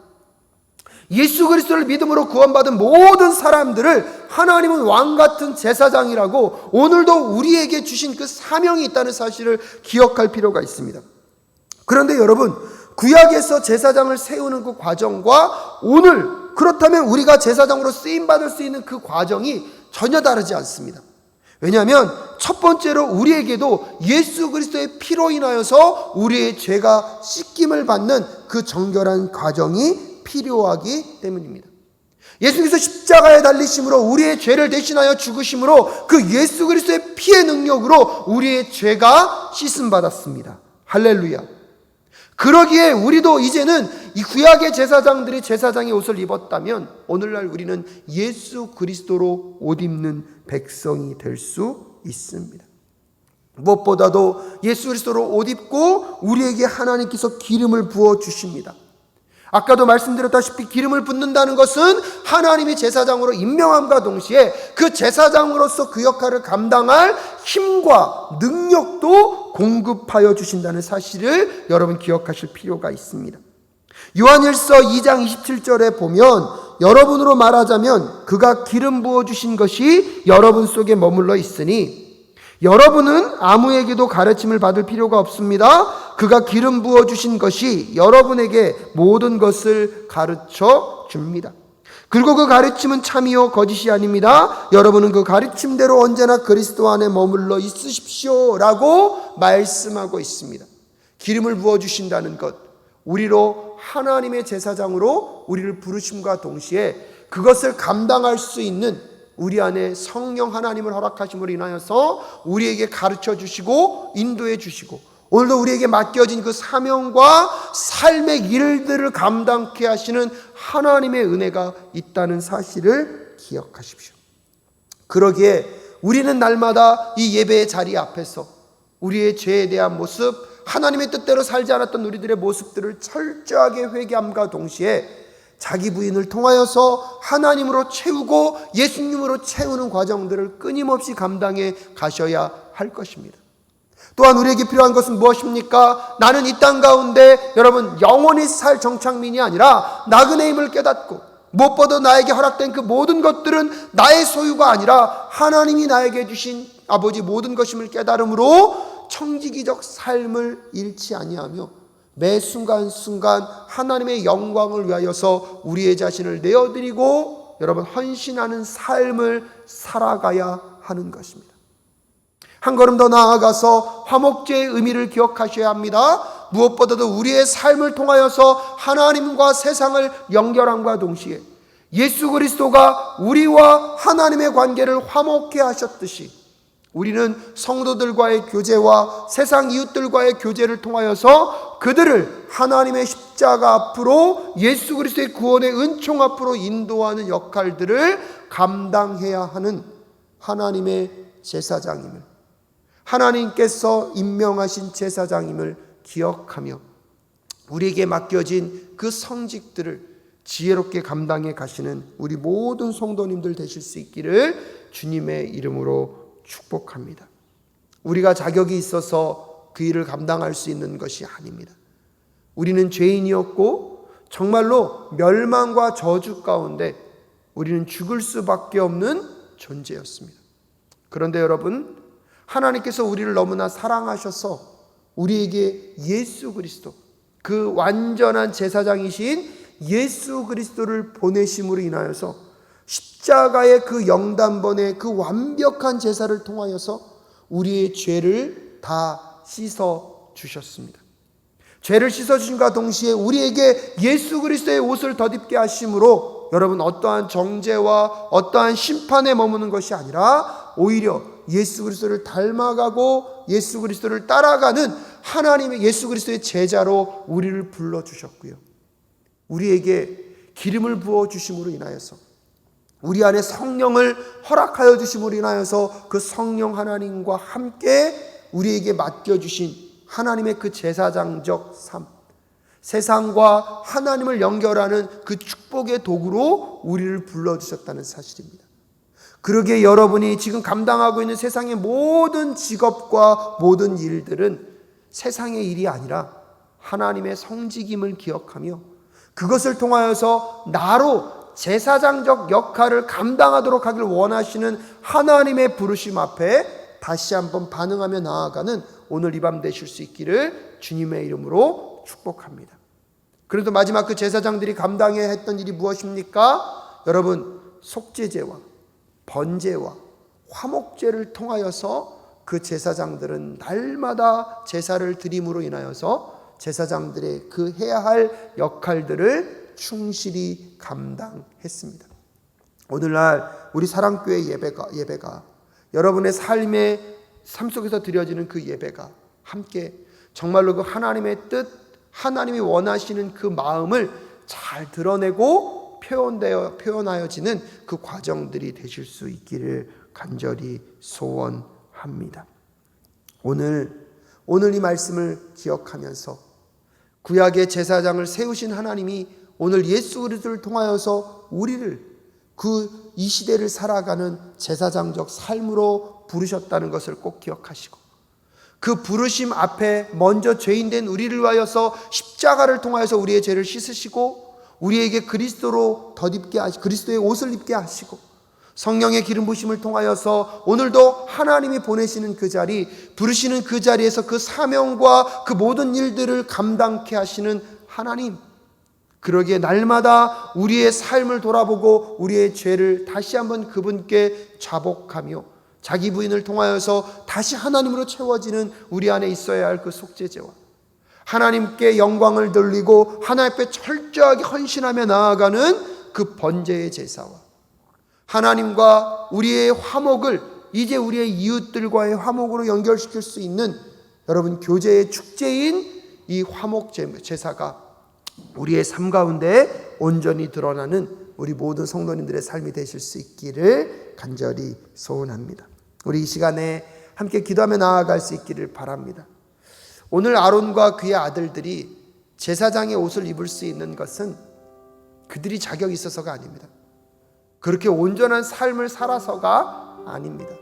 예수 그리스도를 믿음으로 구원받은 모든 사람들을 하나님은 왕같은 제사장이라고 오늘도 우리에게 주신 그 사명이 있다는 사실을 기억할 필요가 있습니다. 그런데 여러분, 구약에서 제사장을 세우는 그 과정과 오늘 그렇다면 우리가 제사장으로 쓰임받을 수 있는 그 과정이 전혀 다르지 않습니다. 왜냐하면 첫 번째로 우리에게도 예수 그리스도의 피로 인하여서 우리의 죄가 씻김을 받는 그 정결한 과정이 필요하기 때문입니다. 예수께서 십자가에 달리심으로 우리의 죄를 대신하여 죽으심으로 그 예수 그리스도의 피의 능력으로 우리의 죄가 씻음받았습니다. 할렐루야. 그러기에 우리도 이제는 이 구약의 제사장들이 제사장의 옷을 입었다면 오늘날 우리는 예수 그리스도로 옷 입는 백성이 될 수 있습니다. 무엇보다도 예수 그리스도로 옷 입고 우리에게 하나님께서 기름을 부어 주십니다. 아까도 말씀드렸다시피 기름을 붓는다는 것은 하나님이 제사장으로 임명함과 동시에 그 제사장으로서 그 역할을 감당할 힘과 능력도 공급하여 주신다는 사실을 여러분 기억하실 필요가 있습니다. 요한일서 2장 27절에 보면 여러분으로 말하자면 그가 기름 부어주신 것이 여러분 속에 머물러 있으니 여러분은 아무에게도 가르침을 받을 필요가 없습니다. 그가 기름 부어주신 것이 여러분에게 모든 것을 가르쳐 줍니다. 그리고 그 가르침은 참이요 거짓이 아닙니다. 여러분은 그 가르침대로 언제나 그리스도 안에 머물러 있으십시오 라고 말씀하고 있습니다. 기름을 부어주신다는 것, 우리로 하나님의 제사장으로 우리를 부르심과 동시에 그것을 감당할 수 있는 우리 안에 성령 하나님을 허락하심으로 인하여서 우리에게 가르쳐 주시고 인도해 주시고 오늘도 우리에게 맡겨진 그 사명과 삶의 일들을 감당케 하시는 하나님의 은혜가 있다는 사실을 기억하십시오. 그러기에 우리는 날마다 이 예배의 자리 앞에서 우리의 죄에 대한 모습, 하나님의 뜻대로 살지 않았던 우리들의 모습들을 철저하게 회개함과 동시에 자기 부인을 통하여서 하나님으로 채우고 예수님으로 채우는 과정들을 끊임없이 감당해 가셔야 할 것입니다. 또한 우리에게 필요한 것은 무엇입니까? 나는 이 땅 가운데 여러분 영원히 살 정착민이 아니라 나그네 임을 깨닫고 무엇보다 나에게 허락된 그 모든 것들은 나의 소유가 아니라 하나님이 나에게 주신 아버지 모든 것임을 깨달음으로 청지기적 삶을 잃지 아니하며 매 순간순간 하나님의 영광을 위하여서 우리의 자신을 내어드리고 여러분 헌신하는 삶을 살아가야 하는 것입니다. 한 걸음 더 나아가서 화목제의 의미를 기억하셔야 합니다. 무엇보다도 우리의 삶을 통하여서 하나님과 세상을 연결함과 동시에 예수 그리스도가 우리와 하나님의 관계를 화목케 하셨듯이 우리는 성도들과의 교제와 세상 이웃들과의 교제를 통하여서 그들을 하나님의 십자가 앞으로 예수 그리스도의 구원의 은총 앞으로 인도하는 역할들을 감당해야 하는 하나님의 제사장임을, 하나님께서 임명하신 제사장임을 기억하며 우리에게 맡겨진 그 성직들을 지혜롭게 감당해 가시는 우리 모든 성도님들 되실 수 있기를 주님의 이름으로 축복합니다. 우리가 자격이 있어서 그 일을 감당할 수 있는 것이 아닙니다. 우리는 죄인이었고 정말로 멸망과 저주 가운데 우리는 죽을 수밖에 없는 존재였습니다. 그런데 여러분, 하나님께서 우리를 너무나 사랑하셔서 우리에게 예수 그리스도, 그 완전한 제사장이신 예수 그리스도를 보내심으로 인하여서 십자가의 그 영단번의 그 완벽한 제사를 통하여서 우리의 죄를 다 씻어 주셨습니다. 죄를 씻어 주심과 동시에 우리에게 예수 그리스도의 옷을 덧입게 하심으로 여러분 어떠한 정죄와 어떠한 심판에 머무는 것이 아니라 오히려 예수 그리스도를 닮아가고 예수 그리스도를 따라가는 하나님의 예수 그리스도의 제자로 우리를 불러주셨고요. 우리에게 기름을 부어 주심으로 인하여서 우리 안에 성령을 허락하여 주심으로 인하여서 그 성령 하나님과 함께 우리에게 맡겨주신 하나님의 그 제사장적 삶, 세상과 하나님을 연결하는 그 축복의 도구로 우리를 불러주셨다는 사실입니다. 그러기에 여러분이 지금 감당하고 있는 세상의 모든 직업과 모든 일들은 세상의 일이 아니라 하나님의 성직임을 기억하며 그것을 통하여서 나로 제사장적 역할을 감당하도록 하길 원하시는 하나님의 부르심 앞에 다시 한번 반응하며 나아가는 오늘 이 밤 되실 수 있기를 주님의 이름으로 축복합니다. 그래도 마지막 그 제사장들이 감당해야 했던 일이 무엇입니까? 여러분, 속죄제와 번제와 화목제를 통하여서 그 제사장들은 날마다 제사를 드림으로 인하여서 제사장들의 그 해야 할 역할들을 충실히 감당했습니다. 오늘날 우리 사랑교회 예배가 여러분의 삶 속에서 드려지는 그 예배가 함께 정말로 그 하나님의 뜻, 하나님이 원하시는 그 마음을 잘 드러내고 표현하여지는 그 과정들이 되실 수 있기를 간절히 소원합니다. 오늘 이 말씀을 기억하면서 구약의 제사장을 세우신 하나님이 오늘 예수 그리스도를 통하여서 우리를 이 시대를 살아가는 제사장적 삶으로 부르셨다는 것을 꼭 기억하시고 그 부르심 앞에 먼저 죄인된 우리를 위하여서 십자가를 통하여서 우리의 죄를 씻으시고 우리에게 그리스도로 덧입게 하시고 그리스도의 옷을 입게 하시고 성령의 기름 부심을 통하여서 오늘도 하나님이 보내시는 그 자리, 부르시는 그 자리에서 그 사명과 그 모든 일들을 감당케 하시는 하나님, 그러기에 날마다 우리의 삶을 돌아보고 우리의 죄를 다시 한번 그분께 자복하며 자기 부인을 통하여서 다시 하나님으로 채워지는 우리 안에 있어야 할 그 속죄제와 하나님께 영광을 돌리고 하나님 앞에 철저하게 헌신하며 나아가는 그 번제의 제사와 하나님과 우리의 화목을 이제 우리의 이웃들과의 화목으로 연결시킬 수 있는 여러분 교제의 축제인 이 화목 제사가 우리의 삶 가운데 온전히 드러나는 우리 모든 성도님들의 삶이 되실 수 있기를 간절히 소원합니다. 우리 이 시간에 함께 기도하며 나아갈 수 있기를 바랍니다. 오늘 아론과 그의 아들들이 제사장의 옷을 입을 수 있는 것은 그들이 자격이 있어서가 아닙니다. 그렇게 온전한 삶을 살아서가 아닙니다.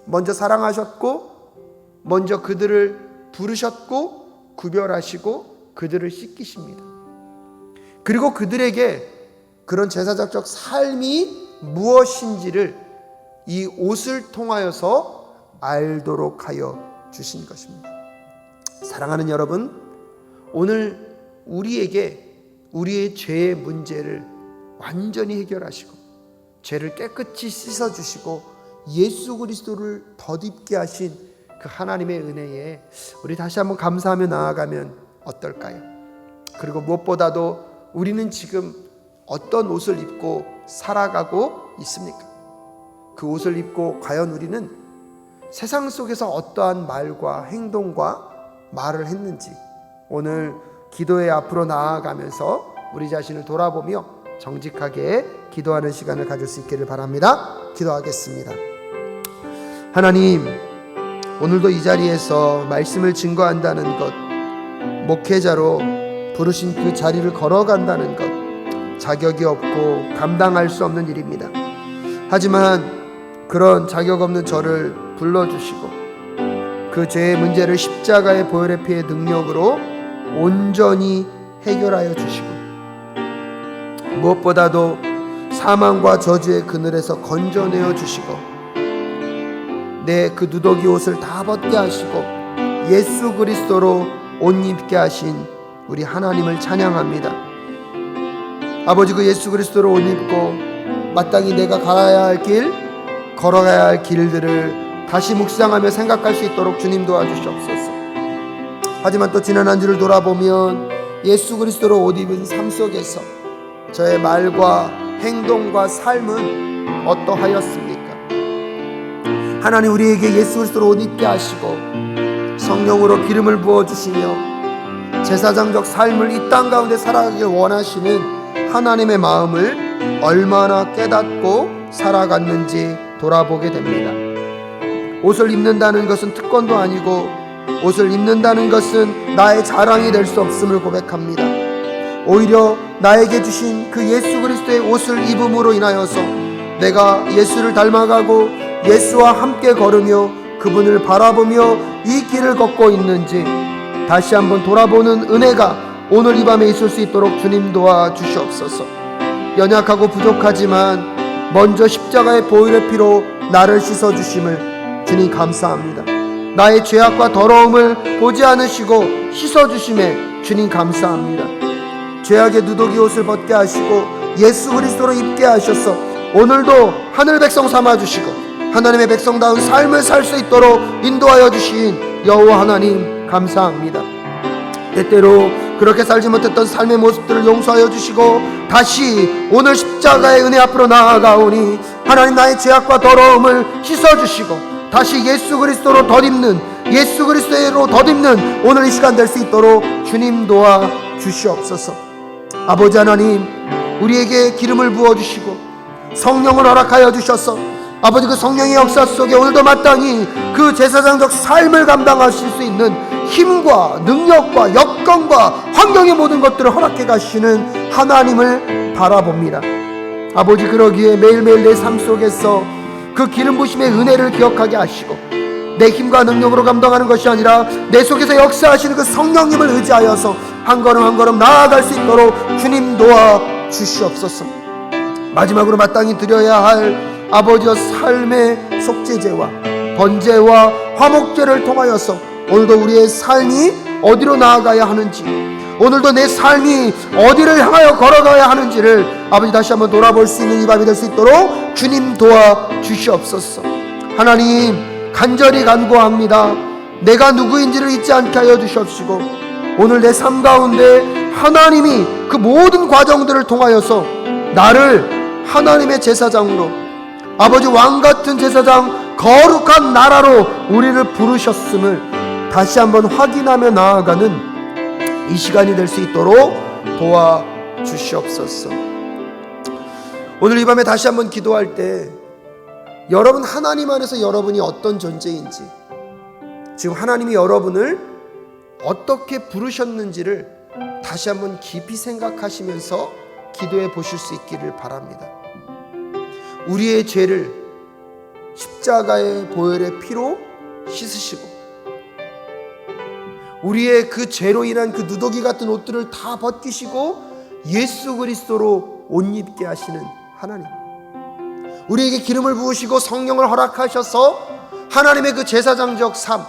먼저 사랑하셨고 먼저 그들을 부르셨고 구별하시고 그들을 씻기십니다. 그리고 그들에게 그런 제사장적 삶이 무엇인지를 이 옷을 통하여서 알도록 하여 주신 것입니다. 사랑하는 여러분, 오늘 우리에게 우리의 죄의 문제를 완전히 해결하시고 죄를 깨끗이 씻어주시고 예수 그리스도를 덧입게 하신 그 하나님의 은혜에 우리 다시 한번 감사하며 나아가면 어떨까요? 그리고 무엇보다도 우리는 지금 어떤 옷을 입고 살아가고 있습니까? 그 옷을 입고 과연 우리는 세상 속에서 어떠한 말과 행동과 말을 했는지 오늘 기도의 앞으로 나아가면서 우리 자신을 돌아보며 정직하게 기도하는 시간을 가질 수 있기를 바랍니다. 기도하겠습니다. 하나님, 오늘도 이 자리에서 말씀을 증거한다는 것, 목회자로 부르신 그 자리를 걸어간다는 것, 자격이 없고 감당할 수 없는 일입니다. 하지만 그런 자격 없는 저를 불러주시고 그 죄의 문제를 십자가의 보혈의 피의 능력으로 온전히 해결하여 주시고 무엇보다도 사망과 저주의 그늘에서 건져내어 주시고 내 그 누더기 옷을 다 벗게 하시고 예수 그리스도로 옷 입게 하신 우리 하나님을 찬양합니다. 아버지, 그 예수 그리스도로 옷 입고 마땅히 내가 가야 할 길, 걸어가야 할 길들을 다시 묵상하며 생각할 수 있도록 주님 도와주시옵소서. 하지만 또 지난 한 주를 돌아보면 예수 그리스도로 옷 입은 삶 속에서 저의 말과 행동과 삶은 어떠하였습니까? 하나님, 우리에게 예수 그리스도로 옷 입게 하시고 성령으로 기름을 부어주시며 제사장적 삶을 이 땅 가운데 살아가길 원하시는 하나님의 마음을 얼마나 깨닫고 살아갔는지 돌아보게 됩니다. 옷을 입는다는 것은 특권도 아니고 옷을 입는다는 것은 나의 자랑이 될 수 없음을 고백합니다. 오히려 나에게 주신 그 예수 그리스도의 옷을 입음으로 인하여서 내가 예수를 닮아가고 예수와 함께 걸으며 그분을 바라보며 이 길을 걷고 있는지 다시 한번 돌아보는 은혜가 오늘 이 밤에 있을 수 있도록 주님 도와주시옵소서. 연약하고 부족하지만 먼저 십자가의 보혈의 피로 나를 씻어주심을 주님 감사합니다. 나의 죄악과 더러움을 보지 않으시고 씻어주심에 주님 감사합니다. 죄악의 누더기 옷을 벗게 하시고 예수 그리스도로 입게 하셔서 오늘도 하늘 백성 삼아주시고 하나님의 백성다운 삶을 살 수 있도록 인도하여 주신 여호와 하나님 감사합니다. 때때로 그렇게 살지 못했던 삶의 모습들을 용서하여 주시고 다시 오늘 십자가의 은혜 앞으로 나아가오니 하나님, 나의 죄악과 더러움을 씻어주시고 다시 예수 그리스도로 덧입는, 예수 그리스도로 덧입는 오늘 이 시간 될 수 있도록 주님 도와 주시옵소서. 아버지 하나님, 우리에게 기름을 부어주시고 성령을 허락하여 주셔서 아버지, 그 성령의 역사 속에 오늘도 마땅히 그 제사장적 삶을 감당하실 수 있는 힘과 능력과 여건과 환경의 모든 것들을 허락해 가시는 하나님을 바라봅니다. 아버지, 그러기에 매일매일 내 삶 속에서 그 기름 부심의 은혜를 기억하게 하시고 내 힘과 능력으로 감당하는 것이 아니라 내 속에서 역사하시는 그 성령님을 의지하여서 한 걸음 한 걸음 나아갈 수 있도록 주님 도와 주시옵소서. 마지막으로 마땅히 드려야 할 아버지의 삶의 속죄제와 번제와 화목제를 통하여서 오늘도 우리의 삶이 어디로 나아가야 하는지, 오늘도 내 삶이 어디를 향하여 걸어가야 하는지를 아버지 다시 한번 돌아볼 수 있는 이 밤이 될 수 있도록 주님 도와주시옵소서. 하나님, 간절히 간구합니다. 내가 누구인지를 잊지 않게 하여 주시옵시고, 오늘 내 삶 가운데 하나님이 그 모든 과정들을 통하여서 나를 하나님의 제사장으로, 아버지 왕같은 제사장, 거룩한 나라로 우리를 부르셨음을 다시 한번 확인하며 나아가는 이 시간이 될 수 있도록 도와주시옵소서. 오늘 이 밤에 다시 한번 기도할 때 여러분, 하나님 안에서 여러분이 어떤 존재인지, 지금 하나님이 여러분을 어떻게 부르셨는지를 다시 한번 깊이 생각하시면서 기도해 보실 수 있기를 바랍니다. 우리의 죄를 십자가의 보혈의 피로 씻으시고, 우리의 그 죄로 인한 그 누더기 같은 옷들을 다 벗기시고 예수 그리스도로 옷 입게 하시는 하나님, 우리에게 기름을 부으시고 성령을 허락하셔서 하나님의 그 제사장적 삶,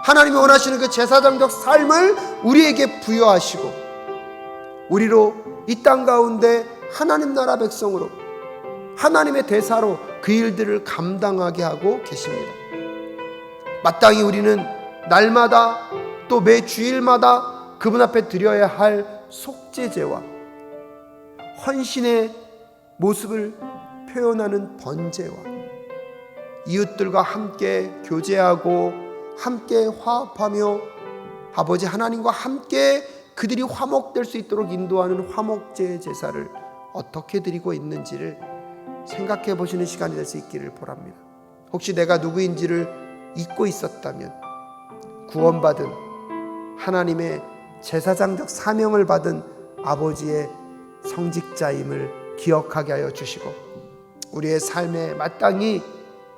하나님이 원하시는 그 제사장적 삶을 우리에게 부여하시고 우리로 이 땅 가운데 하나님 나라 백성으로, 하나님의 대사로 그 일들을 감당하게 하고 계십니다. 마땅히 우리는 날마다 또 매 주일마다 그분 앞에 드려야 할 속죄제와 헌신의 모습을 표현하는 번제와 이웃들과 함께 교제하고 함께 화합하며 아버지 하나님과 함께 그들이 화목될 수 있도록 인도하는 화목제 제사를 어떻게 드리고 있는지를 생각해 보시는 시간이 될 수 있기를 바랍니다. 혹시 내가 누구인지를 잊고 있었다면 구원받은 하나님의 제사장적 사명을 받은 아버지의 성직자임을 기억하게 하여 주시고, 우리의 삶에 마땅히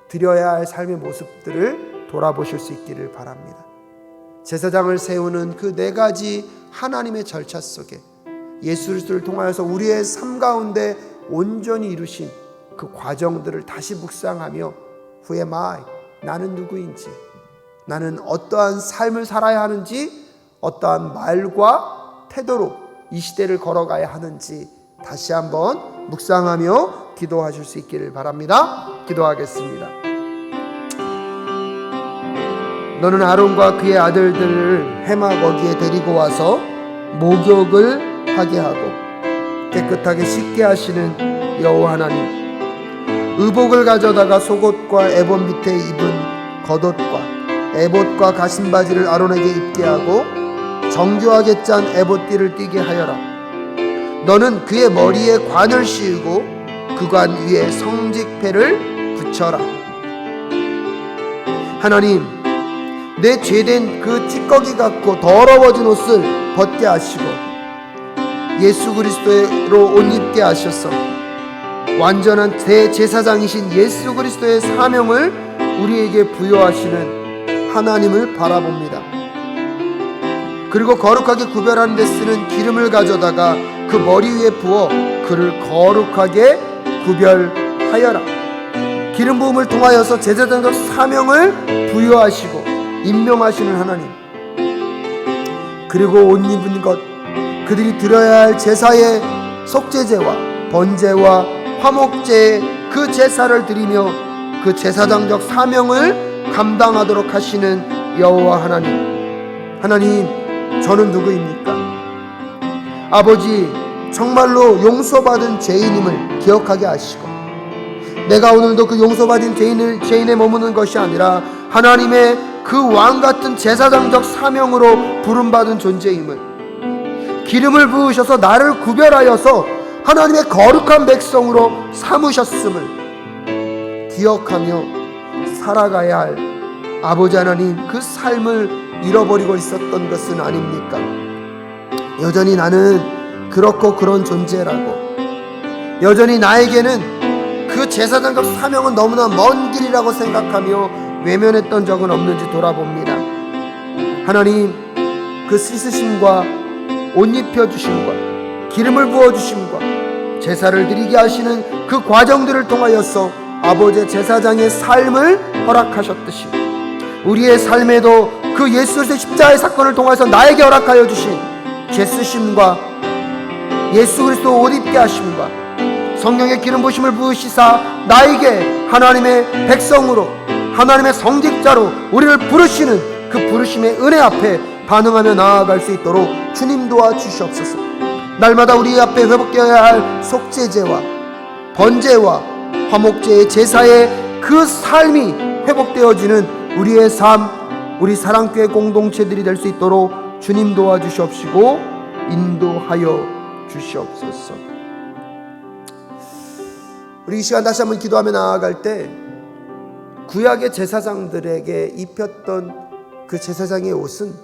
드려야 할 삶의 모습들을 돌아보실 수 있기를 바랍니다. 제사장을 세우는 그 네 가지 하나님의 절차 속에 예수 그리스도를 통하여서 우리의 삶 가운데 온전히 이루신 그 과정들을 다시 묵상하며 Who am I? 나는 누구인지, 나는 어떠한 삶을 살아야 하는지, 어떠한 말과 태도로 이 시대를 걸어가야 하는지 다시 한번 묵상하며 기도하실 수 있기를 바랍니다. 기도하겠습니다. 너는 아론과 그의 아들들을 해막 어귀에 데리고 와서 목욕을 하게 하고 깨끗하게 씻게 하시는 여호와 하나님, 의복을 가져다가 속옷과 에봇 밑에 입은 겉옷과 에봇과 가신바지를 아론에게 입게 하고 정교하게 짠 에봇띠를 띠게 하여라. 너는 그의 머리에 관을 씌우고 그 관 위에 성직패를 붙여라. 하나님, 내 죄된 그 찌꺼기 같고 더러워진 옷을 벗게 하시고 예수 그리스도로 옷 입게 하셔서 완전한 대제사장이신 예수 그리스도의 사명을 우리에게 부여하시는 하나님을 바라봅니다. 그리고 거룩하게 구별하는 데 쓰는 기름을 가져다가 그 머리 위에 부어 그를 거룩하게 구별하여라. 기름 부음을 통하여서 제사장적 사명을 부여하시고 임명하시는 하나님, 그리고 옷 입은 것, 그들이 드려야 할 제사의 속죄제와 번제와 화목제의 그 제사를 드리며 그 제사장적 사명을 감당하도록 하시는 여호와 하나님, 하나님, 저는 누구입니까? 아버지, 정말로 용서받은 죄인임을 기억하게 하시고 내가 오늘도 그 용서받은 죄인에 머무는 것이 아니라 하나님의 그 왕같은 제사장적 사명으로 부름받은 존재임을, 기름을 부으셔서 나를 구별하여서 하나님의 거룩한 백성으로 삼으셨음을 기억하며 살아가야 할 아버지 하나님, 그 삶을 잃어버리고 있었던 것은 아닙니까? 여전히 나는 그렇고 그런 존재라고, 여전히 나에게는 그 제사장적 사명은 너무나 먼 길이라고 생각하며 외면했던 적은 없는지 돌아봅니다. 하나님, 그 씻으심과 옷 입혀주심과 기름을 부어주심과 제사를 드리게 하시는 그 과정들을 통하여서 아버지 제사장의 삶을 허락하셨듯이 우리의 삶에도 그 예수 그리스도의 십자가의 사건을 통해서 나에게 허락하여 주신 죄 쓰심과 예수 그리스도 옷 입게 하심과 성령의 기름 부으심을 부으시사 나에게 하나님의 백성으로 하나님의 성직자로 우리를 부르시는 그 부르심의 은혜 앞에 반응하며 나아갈 수 있도록 주님 도와주시옵소서. 날마다 우리 앞에 회복되어야 할 속죄제와 번제와 화목제의 제사의 그 삶이 회복되어지는 우리의 삶, 우리 사랑교회 공동체들이 될 수 있도록 주님 도와주시옵시고 인도하여 주시옵소서. 우리 이 시간 다시 한번 기도하며 나아갈 때 구약의 제사장들에게 입혔던 그 제사장의 옷은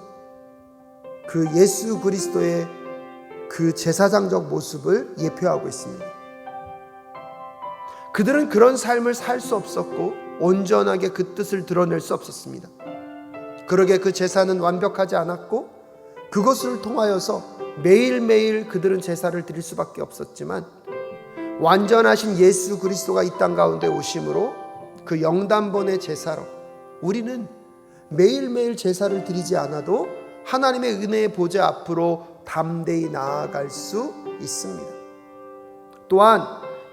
그 예수 그리스도의 그 제사장적 모습을 예표하고 있습니다. 그들은 그런 삶을 살 수 없었고 온전하게 그 뜻을 드러낼 수 없었습니다. 그러게 그 제사는 완벽하지 않았고 그것을 통하여서 매일매일 그들은 제사를 드릴 수밖에 없었지만 완전하신 예수 그리스도가 이 땅 가운데 오심으로 그 영단번의 제사로 우리는 매일매일 제사를 드리지 않아도 하나님의 은혜의 보좌 앞으로 담대히 나아갈 수 있습니다. 또한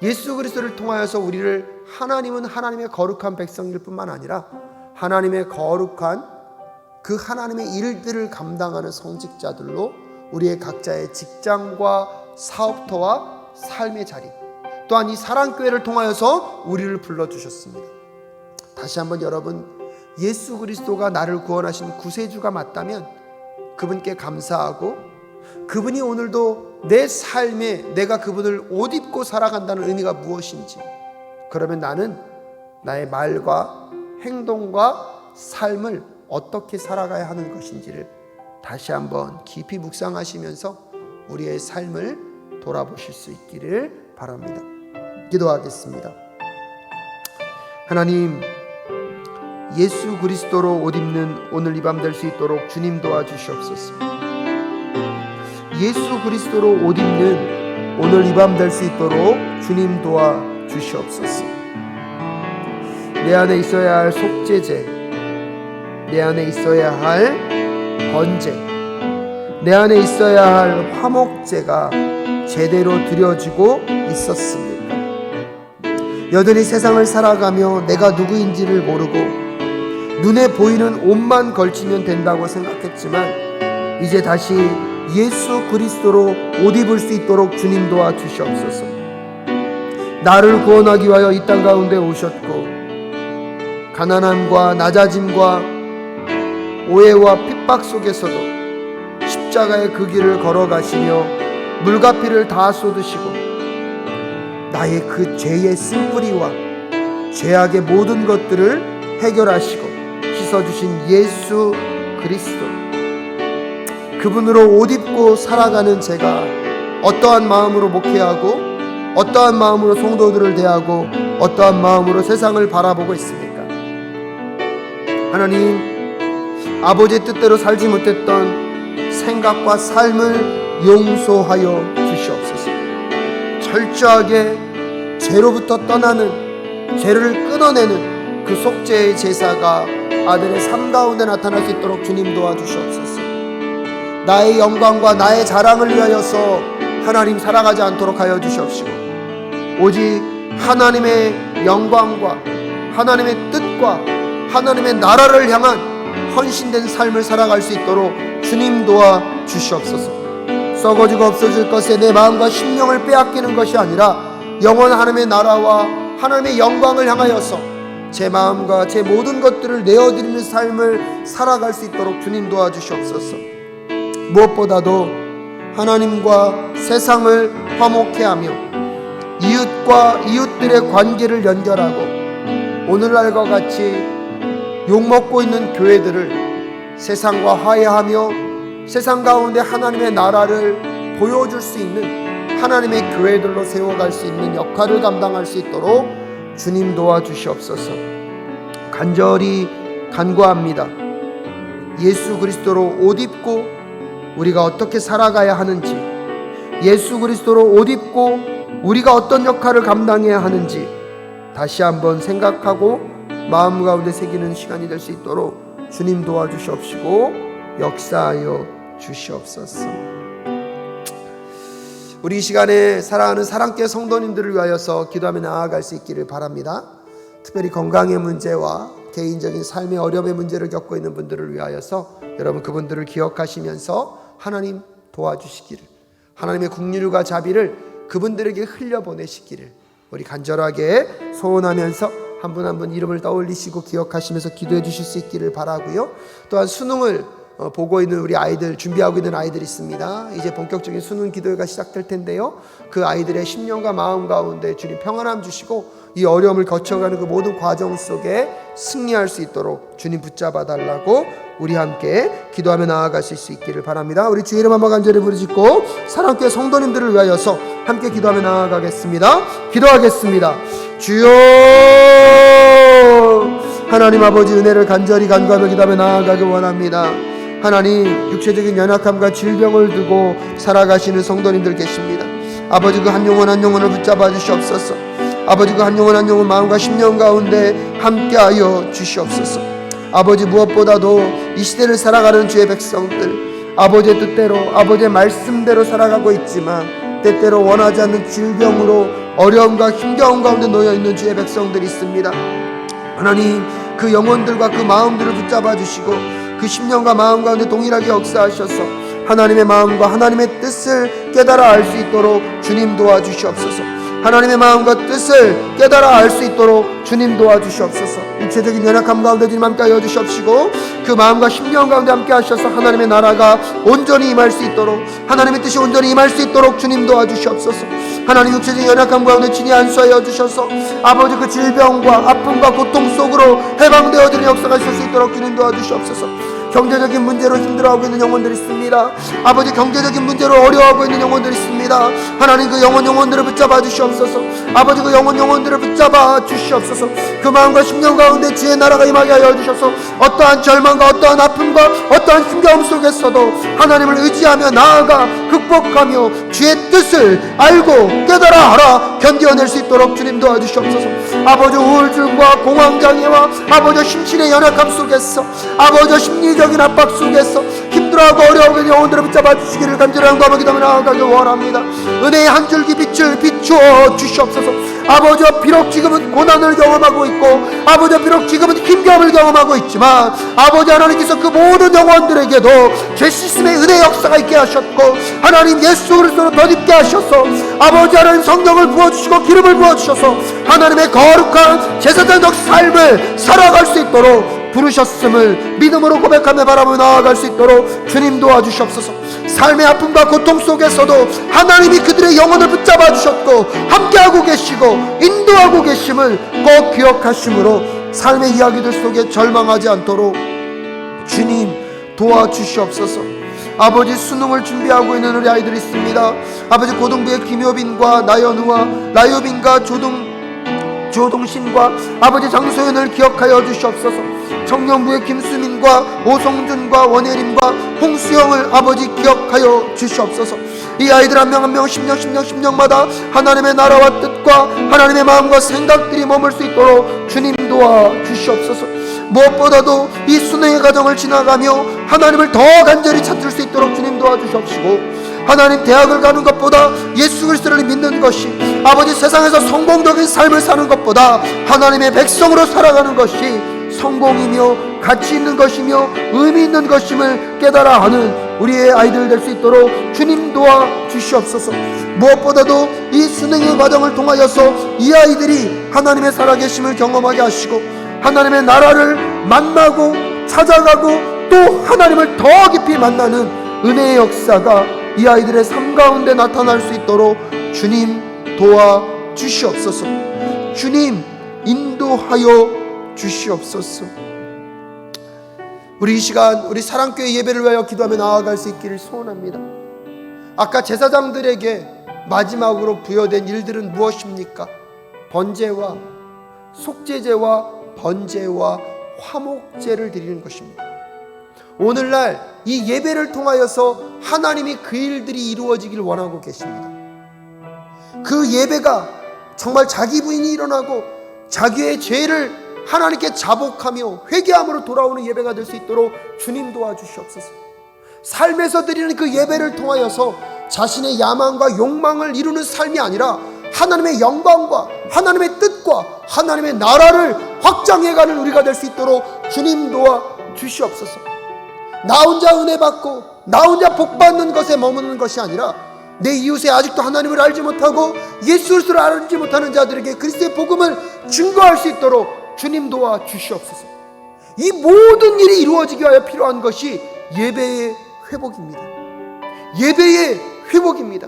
예수 그리스도를 통하여서 우리를 하나님은 하나님의 거룩한 백성일 뿐만 아니라 하나님의 거룩한 그 하나님의 일들을 감당하는 성직자들로 우리의 각자의 직장과 사업터와 삶의 자리 또한 이 사랑교회를 통하여서 우리를 불러주셨습니다. 다시 한번 여러분, 예수 그리스도가 나를 구원하신 구세주가 맞다면 그분께 감사하고 그분이 오늘도 내 삶에 내가 그분을 옷 입고 살아간다는 의미가 무엇인지, 그러면 나는 나의 말과 행동과 삶을 어떻게 살아가야 하는 것인지를 다시 한번 깊이 묵상하시면서 우리의 삶을 돌아보실 수 있기를 바랍니다. 기도하겠습니다. 하나님, 예수 그리스도로 옷 입는 오늘 이 밤 될 수 있도록 주님 도와주시옵소서. 예수 그리스도로 옷 입는 오늘 이 밤 될 수 있도록 주님 도와주시옵소서. 내 안에 있어야 할 속죄제, 내 안에 있어야 할 번제, 내 안에 있어야 할 화목제가 제대로 드려지고 있었습니까? 여전히 세상을 살아가며 내가 누구인지를 모르고 눈에 보이는 옷만 걸치면 된다고 생각했지만 이제 다시 예수 그리스도로 옷 입을 수 있도록 주님 도와주시옵소서. 나를 구원하기 위하여 이 땅 가운데 오셨고 가난함과 낮아짐과 오해와 핍박 속에서도 십자가의 그 길을 걸어가시며 물과 피를 다 쏟으시고 나의 그 죄의 쓴뿌리와 죄악의 모든 것들을 해결하시고 씻어주신 예수 그리스도, 그분으로 옷 입고 살아가는 제가 어떠한 마음으로 목회하고 어떠한 마음으로 성도들을 대하고 어떠한 마음으로 세상을 바라보고 있습니까? 하나님, 아버지의 뜻대로 살지 못했던 생각과 삶을 용서하여 주시옵소서. 철저하게 죄로부터 떠나는, 죄를 끊어내는 그 속죄의 제사가 아들의 삶 가운데 나타날 수 있도록 주님 도와주시옵소서. 나의 영광과 나의 자랑을 위하여서 하나님 살아가지 않도록 하여 주시옵시고 오직 하나님의 영광과 하나님의 뜻과 하나님의 나라를 향한 헌신된 삶을 살아갈 수 있도록 주님 도와주시옵소서. 썩어지고 없어질 것에 내 마음과 심령을 빼앗기는 것이 아니라 영원한 하나님의 나라와 하나님의 영광을 향하여서 제 마음과 제 모든 것들을 내어드리는 삶을 살아갈 수 있도록 주님 도와주시옵소서. 무엇보다도 하나님과 세상을 화목케 하며 이웃과 이웃들의 관계를 연결하고 오늘날과 같이 욕먹고 있는 교회들을 세상과 화해하며 세상 가운데 하나님의 나라를 보여줄 수 있는 하나님의 교회들로 세워갈 수 있는 역할을 감당할 수 있도록 주님 도와주시옵소서. 간절히 간구합니다. 예수 그리스도로 옷 입고 우리가 어떻게 살아가야 하는지, 예수 그리스도로 옷 입고 우리가 어떤 역할을 감당해야 하는지 다시 한번 생각하고 마음 가운데 새기는 시간이 될 수 있도록 주님 도와주시옵시고 역사하여 주시옵소서. 우리 이 시간에 사랑하는 사랑교회 성도님들을 위하여서 기도하며 나아갈 수 있기를 바랍니다. 특별히 건강의 문제와 개인적인 삶의 어려움의 문제를 겪고 있는 분들을 위하여서 여러분 그분들을 기억하시면서 하나님 도와주시기를, 하나님의 긍휼과 자비를 그분들에게 흘려보내시기를 우리 간절하게 소원하면서 한 분 한 분 이름을 떠올리시고 기억하시면서 기도해 주실 수 있기를 바라고요. 또한 수능을 보고 있는 우리 아이들, 준비하고 있는 아이들이 있습니다. 이제 본격적인 수능 기도회가 시작될 텐데요, 그 아이들의 심령과 마음 가운데 주님 평안함 주시고 이 어려움을 거쳐가는 그 모든 과정 속에 승리할 수 있도록 주님 붙잡아 달라고 우리 함께 기도하며 나아가실 수 있기를 바랍니다. 우리 주 이름 한번 간절히 부르짖고 사랑교회 성도님들을 위하여서 함께 기도하며 나아가겠습니다. 기도하겠습니다. 주여, 하나님 아버지 은혜를 간절히 간구하며 기도하며 나아가길 원합니다. 하나님, 육체적인 연약함과 질병을 두고 살아가시는 성도님들 계십니다. 아버지 그 한 영혼 한 영혼을 붙잡아 주시옵소서. 아버지 그 한 영혼 한 영혼 마음과 심령 가운데 함께하여 주시옵소서. 아버지 무엇보다도 이 시대를 살아가는 주의 백성들, 아버지의 뜻대로 아버지의 말씀대로 살아가고 있지만 때때로 원하지 않는 질병으로 어려움과 힘겨움 가운데 놓여있는 주의 백성들이 있습니다. 하나님, 그 영혼들과 그 마음들을 붙잡아 주시고 그 심령과 마음 가운데 동일하게 역사하셔서 하나님의 마음과 하나님의 뜻을 깨달아 알 수 있도록 주님 도와주시옵소서. 하나님의 마음과 뜻을 깨달아 알 수 있도록 주님 도와주시옵소서. 육체적인 연약함 가운데 주님 함께 하여 주시옵시고 그 마음과 심령 가운데 함께 하셔서 하나님의 나라가 온전히 임할 수 있도록, 하나님의 뜻이 온전히 임할 수 있도록 주님 도와주시옵소서. 하나님, 육체적인 연약함 가운데 친히 안수하여 주셔서 아버지 그 질병과 아픔과 고통 속으로 해방되어지는 역사가 있을 수 있도록 주님 도와주시옵소서. 경제적인 문제로 힘들어하고 있는 영혼들이 있습니다. 아버지, 경제적인 문제로 어려워하고 있는 영혼들이 있습니다. 하나님, 그 영혼들을 붙잡아 주시옵소서. 아버지, 그 영혼들을 붙잡아 주시옵소서. 그 마음과 심령 가운데 주의 나라가 임하게 하여 주셔서 어떠한 절망과 어떠한 아픔과 어떠한 힘겨움 속에서도 하나님을 의지하며 나아가 극복하며 주의 뜻을 알고 깨달아 알아 견뎌낼 수 있도록 주님 도와주시옵소서. 아버지, 우울증과 공황장애와 아버지 심신의 연약함 속에서 아버지 심리적인 압박 속에서 힘들어하고 어려워하고 있는 영혼들을 붙잡아 주시기를 간절히 간구하며 기도하며 나아가길 원합니다. 은혜의 한 줄기 빛을 비추어 주시옵소서. 아버지와 비록 지금은 고난을 경험하고 있고 아버지와 비록 지금은 힘겨움을 경험하고 있지만 아버지 하나님께서 그 모든 영혼들에게도 죄 씻음의 은혜 역사가 있게 하셨고 하나님 예수 그리스도로 덧입게 하셔서 아버지 하나님 성령을 부어주시고 기름을 부어주셔서 하나님의 거룩한 제사장적 삶을 살아갈 수 있도록 부르셨음을 믿음으로 고백하며 바라보며 나아갈 수 있도록 주님 도와주시옵소서. 삶의 아픔과 고통 속에서도 하나님이 그들의 영혼을 붙잡아 주셨고 함께하고 계시고 인도하고 계심을 꼭 기억하심으로 삶의 이야기들 속에 절망하지 않도록 주님 도와주시옵소서. 아버지, 수능을 준비하고 있는 우리 아이들이 있습니다. 아버지, 고등부의 김효빈과 나연우와 나효빈과 조동신과 아버지 장소연을 기억하여 주시옵소서. 청년부의 김수민과 오성준과 원혜림과 홍수영을 아버지 기억하여 주시옵소서. 이 아이들 한 명 한 명 심령마다 하나님의 나라와 뜻과 하나님의 마음과 생각들이 머물 수 있도록 주님 도와 주시옵소서. 무엇보다도 이 수능의 과정을 지나가며 하나님을 더 간절히 찾을 수 있도록 주님 도와주시옵시고 하나님, 대학을 가는 것보다 예수 그리스도를 믿는 것이 아버지 세상에서 성공적인 삶을 사는 것보다 하나님의 백성으로 살아가는 것이 성공이며 가치 있는 것이며 의미 있는 것임을 깨달아 하는 우리의 아이들 될 수 있도록 주님 도와 주시옵소서. 무엇보다도 이 수능의 과정을 통하여서 이 아이들이 하나님의 살아계심을 경험하게 하시고 하나님의 나라를 만나고 찾아가고 또 하나님을 더 깊이 만나는 은혜의 역사가 이 아이들의 삶 가운데 나타날 수 있도록 주님 도와 주시옵소서. 주님 인도하여 주시옵소서. 우리 이 시간 우리 사랑교회 예배를 위하여 기도하며 나아갈 수 있기를 소원합니다. 아까 제사장들에게 마지막으로 부여된 일들은 무엇입니까? 번제와 속죄제와 번제와 화목제를 드리는 것입니다. 오늘날 이 예배를 통하여서 하나님이 그 일들이 이루어지길 원하고 계십니다. 그 예배가 정말 자기 부인이 일어나고 자기의 죄를 하나님께 자복하며 회개함으로 돌아오는 예배가 될 수 있도록 주님 도와주시옵소서. 삶에서 드리는 그 예배를 통하여서 자신의 야망과 욕망을 이루는 삶이 아니라 하나님의 영광과 하나님의 뜻과 하나님의 나라를 확장해가는 우리가 될 수 있도록 주님 도와주시옵소서. 나 혼자 은혜 받고 나 혼자 복 받는 것에 머무는 것이 아니라 내 이웃에 아직도 하나님을 알지 못하고 예수 그리스도를 알지 못하는 자들에게 그리스도의 복음을 증거할 수 있도록 주님 도와주시옵소서. 이 모든 일이 이루어지기 위하여 필요한 것이 예배의 회복입니다. 예배의 회복입니다.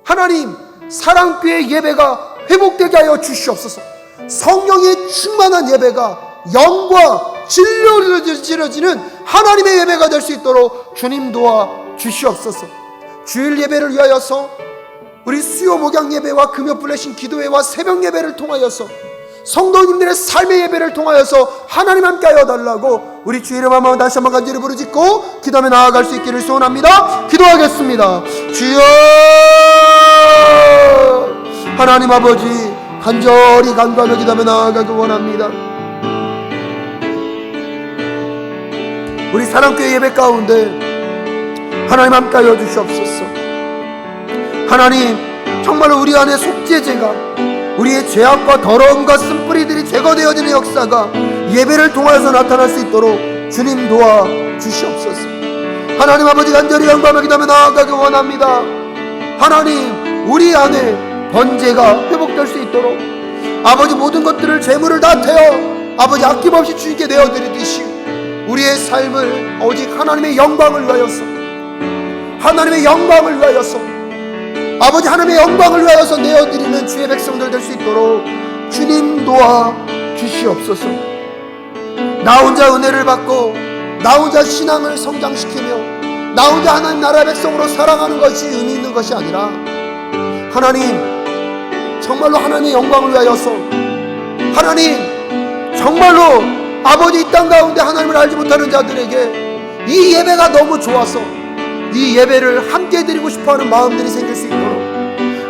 하나님, 사랑교회 예배가 회복되게 하여 주시옵소서. 성령의 충만한 예배가 영과 진리로 지어지는 하나님의 예배가 될 수 있도록 주님 도와주시옵소서. 주일 예배를 위하여서 우리 수요 목양 예배와 금요 블레싱 기도회와 새벽 예배를 통하여서 성도님들의 삶의 예배를 통하여서 하나님 함께 하여 달라고 우리 주 이름 한번 다시 한번 간절히 부르짖고 기도하며 나아갈 수 있기를 소원합니다. 기도하겠습니다. 주여, 하나님 아버지, 간절히 간구하며 기도하며 나아가기 원합니다. 우리 사랑교회 예배 가운데 하나님 함께 하여 주시옵소서. 하나님, 정말로 우리 안에 속죄제가, 우리의 죄악과 더러움과 쓴뿌리들이 제거되어지는 역사가 예배를 통해서 나타날 수 있도록 주님 도와주시옵소서. 하나님 아버지, 간절히 간구하며 기도하며 나아가기 원합니다. 하나님, 우리 안에 번제가 회복될 수 있도록 아버지, 모든 것들을 재물을 다 태워 아버지 아낌없이 주님께 내어드리듯이 우리의 삶을 오직 하나님의 영광을 위하여서, 하나님의 영광을 위하여서, 아버지 하나님의 영광을 위하여서 내어드리는 주의 백성들 될 수 있도록 주님 도와주시옵소서. 나 혼자 은혜를 받고 나 혼자 신앙을 성장시키며 나 혼자 하나님 나라의 백성으로 살아가는 것이 의미 있는 것이 아니라 하나님, 정말로 하나님의 영광을 위하여서, 하나님 정말로 아버지 이 땅 가운데 하나님을 알지 못하는 자들에게 이 예배가 너무 좋아서 이 예배를 함께 드리고 싶어하는 마음들이 생길 수 있도록,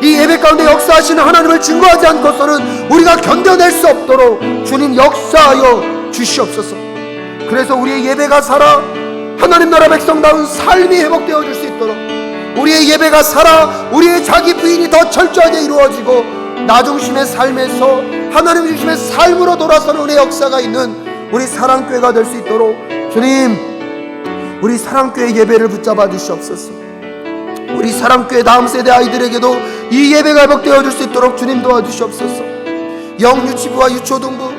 이 예배 가운데 역사하시는 하나님을 증거하지 않고서는 우리가 견뎌낼 수 없도록 주님 역사하여 주시옵소서. 그래서 우리의 예배가 살아 하나님 나라 백성다운 삶이 회복되어 줄 수 있도록, 우리의 예배가 살아 우리의 자기 부인이 더 철저하게 이루어지고 나 중심의 삶에서 하나님 중심의 삶으로 돌아서는 은혜의 역사가 있는 우리 사랑교회가 될 수 있도록 주님, 우리 사랑교회 예배를 붙잡아 주시옵소서. 우리 사랑교회 다음 세대 아이들에게도 이 예배가 회복되어 줄 수 있도록 주님 도와주시옵소서. 영유치부와 유초등부,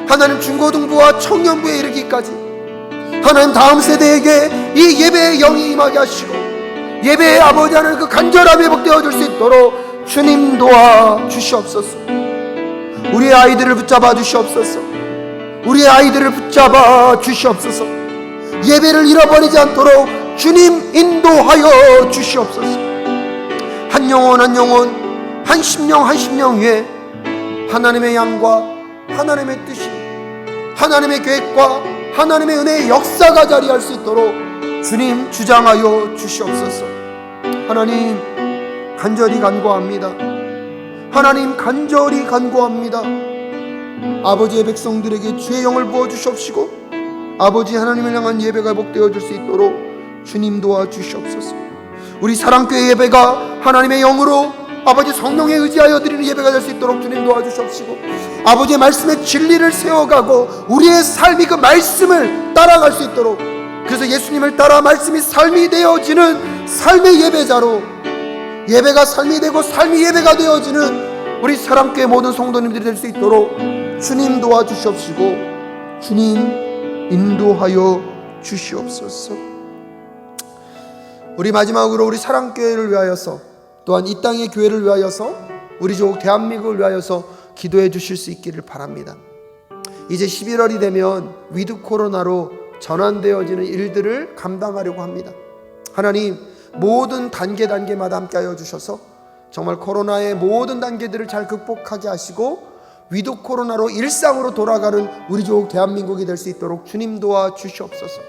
하나님 중고등부와 청년부에 이르기까지 하나님 다음 세대에게 이 예배의 영이 임하게 하시고 예배의 아버지 하나님 그 간절함이 회복되어 줄 수 있도록 주님 도와주시옵소서. 우리의 아이들을 붙잡아 주시옵소서. 우리의 아이들을 붙잡아 주시옵소서. 예배를 잃어버리지 않도록 주님 인도하여 주시옵소서. 한 영혼 한 영혼, 한 심령 한 심령 위에 하나님의 양과 하나님의 뜻이, 하나님의 계획과 하나님의 은혜의 역사가 자리할 수 있도록 주님 주장하여 주시옵소서. 하나님 간절히 간구합니다. 하나님 간절히 간구합니다. 아버지의 백성들에게 주의 영을 부어주시옵시고 아버지 하나님을 향한 예배가 회복되어 줄 수 있도록 주님 도와주시옵소서. 우리 사랑교회 예배가 하나님의 영으로 아버지 성령에 의지하여 드리는 예배가 될 수 있도록 주님 도와주시옵시고 아버지의 말씀의 진리를 세워가고 우리의 삶이 그 말씀을 따라갈 수 있도록, 그래서 예수님을 따라 말씀이 삶이 되어지는 삶의 예배자로, 예배가 삶이 되고 삶이 예배가 되어지는 우리 사랑교회 모든 성도님들이 될 수 있도록 주님 도와주시옵시고 주님 인도하여 주시옵소서. 우리 마지막으로 우리 사랑교회를 위하여서, 또한 이 땅의 교회를 위하여서, 우리 조국 대한민국을 위하여서 기도해 주실 수 있기를 바랍니다. 이제 11월이 되면 위드 코로나로 전환되어지는 일들을 감당하려고 합니다. 하나님 모든 단계마다 함께하여 주셔서 정말 코로나의 모든 단계들을 잘 극복하게 하시고 위드 코로나로 일상으로 돌아가는 우리 조국 대한민국이 될 수 있도록 주님 도와주시옵소서.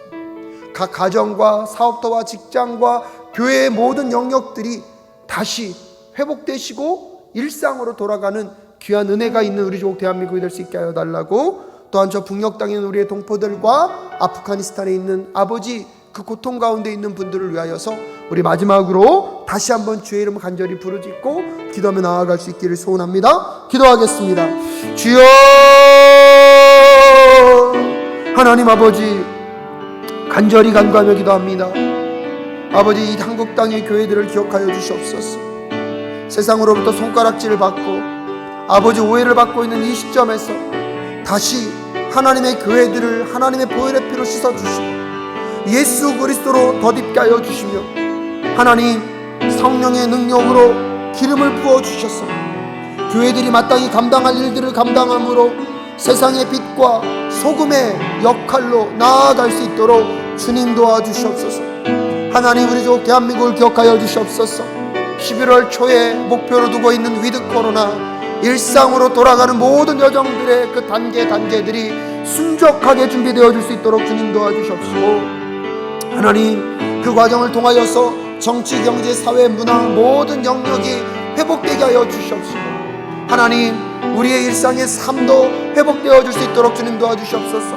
각 가정과 사업터와 직장과 교회의 모든 영역들이 다시 회복되시고 일상으로 돌아가는 귀한 은혜가 있는 우리 조국 대한민국이 될 수 있게 하여 달라고, 또한 저 북녘 땅에 있는 우리의 동포들과 아프가니스탄에 있는 아버지 그 고통 가운데 있는 분들을 위하여서 우리 마지막으로 다시 한번 주의 이름을 간절히 부르짖고 기도하며 나아갈 수 있기를 소원합니다. 기도하겠습니다. 주여, 하나님 아버지, 간절히 간구하며 기도합니다. 아버지, 이 한국 땅의 교회들을 기억하여 주시옵소서. 세상으로부터 손가락질을 받고 아버지 오해를 받고 있는 이 시점에서 다시 하나님의 교회들을 하나님의 보혈의 피로 씻어주시고 예수 그리스도로 덧입게 하여 주시며 하나님 성령의 능력으로 기름을 부어주셔서 교회들이 마땅히 감당할 일들을 감당함으로 세상의 빛과 소금의 역할로 나아갈 수 있도록 주님 도와주시옵소서. 하나님, 우리 조국 대한민국을 기억하여 주시옵소서. 11월 초에 목표로 두고 있는 위드 코로나, 일상으로 돌아가는 모든 여정들의 그 단계들이 순적하게 준비되어 줄 수 있도록 주님 도와주시옵시고, 하나님 그 과정을 통하여서 정치, 경제, 사회, 문화 모든 영역이 회복되게 하여 주시옵시고, 하나님 우리의 일상의 삶도 회복되어 줄 수 있도록 주님 도와주시옵소서.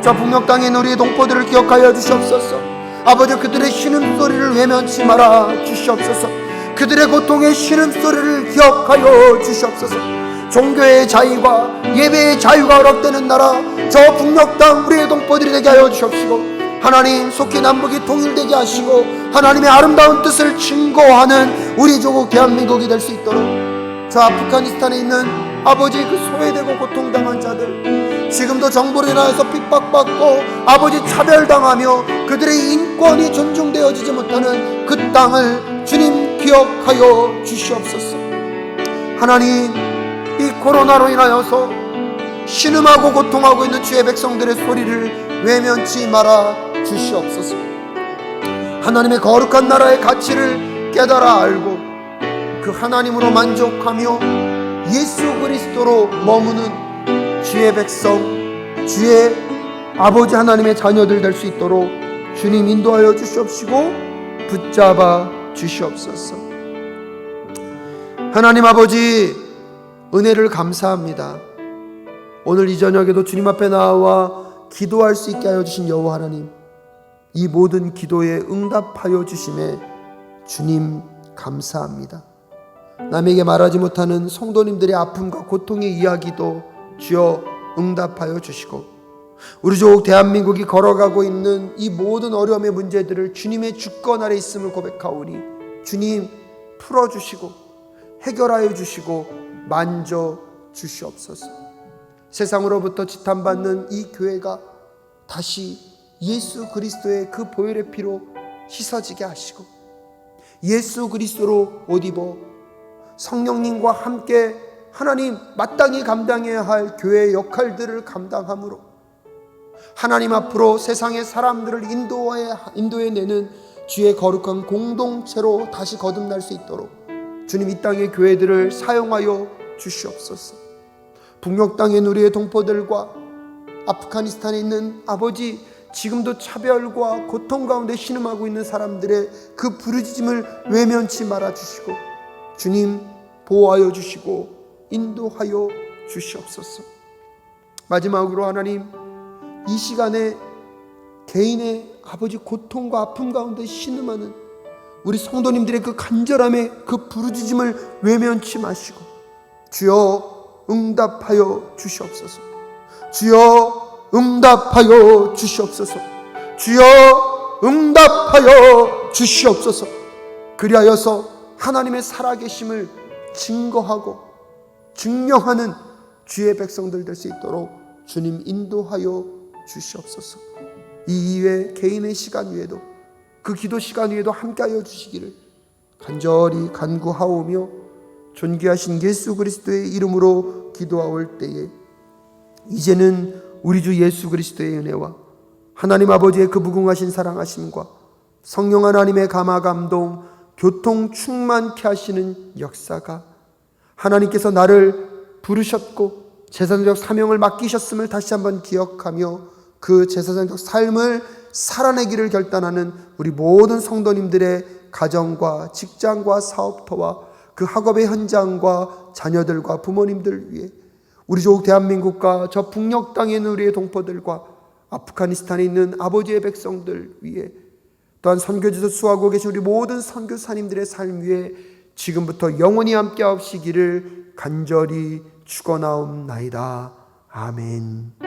저 북녘 땅에 있는 우리의 동포들을 기억하여 주시옵소서. 아버지, 그들의 신음소리를 외면치 말아 주시옵소서. 그들의 고통의 신음소리를 기억하여 주시옵소서. 종교의 자유와 예배의 자유가 허락되는 나라 저 북녘 땅 우리의 동포들이 되게 하여 주시옵시고, 하나님 속히 남북이 통일되게 하시고 하나님의 아름다운 뜻을 증거하는 우리 조국 대한민국이 될 수 있도록, 저 아프가니스탄에 있는 아버지 그 소외되고 고통당한 자들, 지금도 정부로 인하여서 핍박받고 아버지 차별당하며 그들의 인권이 존중되어지지 못하는 그 땅을 주님 기억하여 주시옵소서. 하나님, 이 코로나로 인하여서 신음하고 고통하고 있는 주의 백성들의 소리를 외면치 말아 주시옵소서. 하나님의 거룩한 나라의 가치를 깨달아 알고 그 하나님으로 만족하며 예수 그리스도로 머무는 주의 백성, 주의 아버지 하나님의 자녀들 될 수 있도록 주님 인도하여 주시옵시고 붙잡아 주시옵소서. 하나님 아버지, 은혜를 감사합니다. 오늘 이 저녁에도 주님 앞에 나와 기도할 수 있게 하여 주신 여호와 하나님, 이 모든 기도에 응답하여 주심에 주님 감사합니다. 남에게 말하지 못하는 성도님들의 아픔과 고통의 이야기도 주여 응답하여 주시고, 우리 조국 대한민국이 걸어가고 있는 이 모든 어려움의 문제들을 주님의 주권 아래 있음을 고백하오니 주님 풀어주시고 해결하여 주시고 만져 주시옵소서. 세상으로부터 지탄받는 이 교회가 다시 예수 그리스도의 그 보혈의 피로 씻어지게 하시고 예수 그리스도로 옷 입어 성령님과 함께 하나님 마땅히 감당해야 할 교회의 역할들을 감당함으로 하나님 앞으로 세상의 사람들을 인도해내는 주의 거룩한 공동체로 다시 거듭날 수 있도록 주님 이 땅의 교회들을 사용하여 주시옵소서. 북녘 땅의 우리의 동포들과 아프가니스탄에 있는 아버지, 지금도 차별과 고통 가운데 신음하고 있는 사람들의 그 부르짖음을 외면치 말아 주시고 주님 보호하여 주시고 인도하여 주시옵소서. 마지막으로 하나님, 이 시간에 개인의 아버지 고통과 아픔 가운데 신음하는 우리 성도님들의 그 간절함의 그 부르짖음을 외면치 마시고 주여 응답하여 주시옵소서. 주여 응답하여 주시옵소서. 주여 응답하여 주시옵소서. 그리하여서 하나님의 살아계심을 증거하고 증명하는 주의 백성들 될 수 있도록 주님 인도하여 주시옵소서. 이 이외 개인의 시간 위에도 그 기도 시간 위에도 함께하여 주시기를 간절히 간구하오며 존귀하신 예수 그리스도의 이름으로 기도하올 때에 이제는 우리 주 예수 그리스도의 은혜와 하나님 아버지의 그 무궁하신 사랑하심과 성령 하나님의 감화 감동 교통 충만케 하시는 역사가 하나님께서 나를 부르셨고 제사장적 사명을 맡기셨음을 다시 한번 기억하며 그 제사장적 삶을 살아내기를 결단하는 우리 모든 성도님들의 가정과 직장과 사업터와 그 학업의 현장과 자녀들과 부모님들 위해, 우리 조국 대한민국과 저 북녘 땅에 있는 우리의 동포들과 아프가니스탄에 있는 아버지의 백성들 위해, 또한 선교지에서 수하고 계신 우리 모든 선교사님들의 삶 위에 지금부터 영원히 함께 하시기를 간절히 축원하옵나이다. 아멘.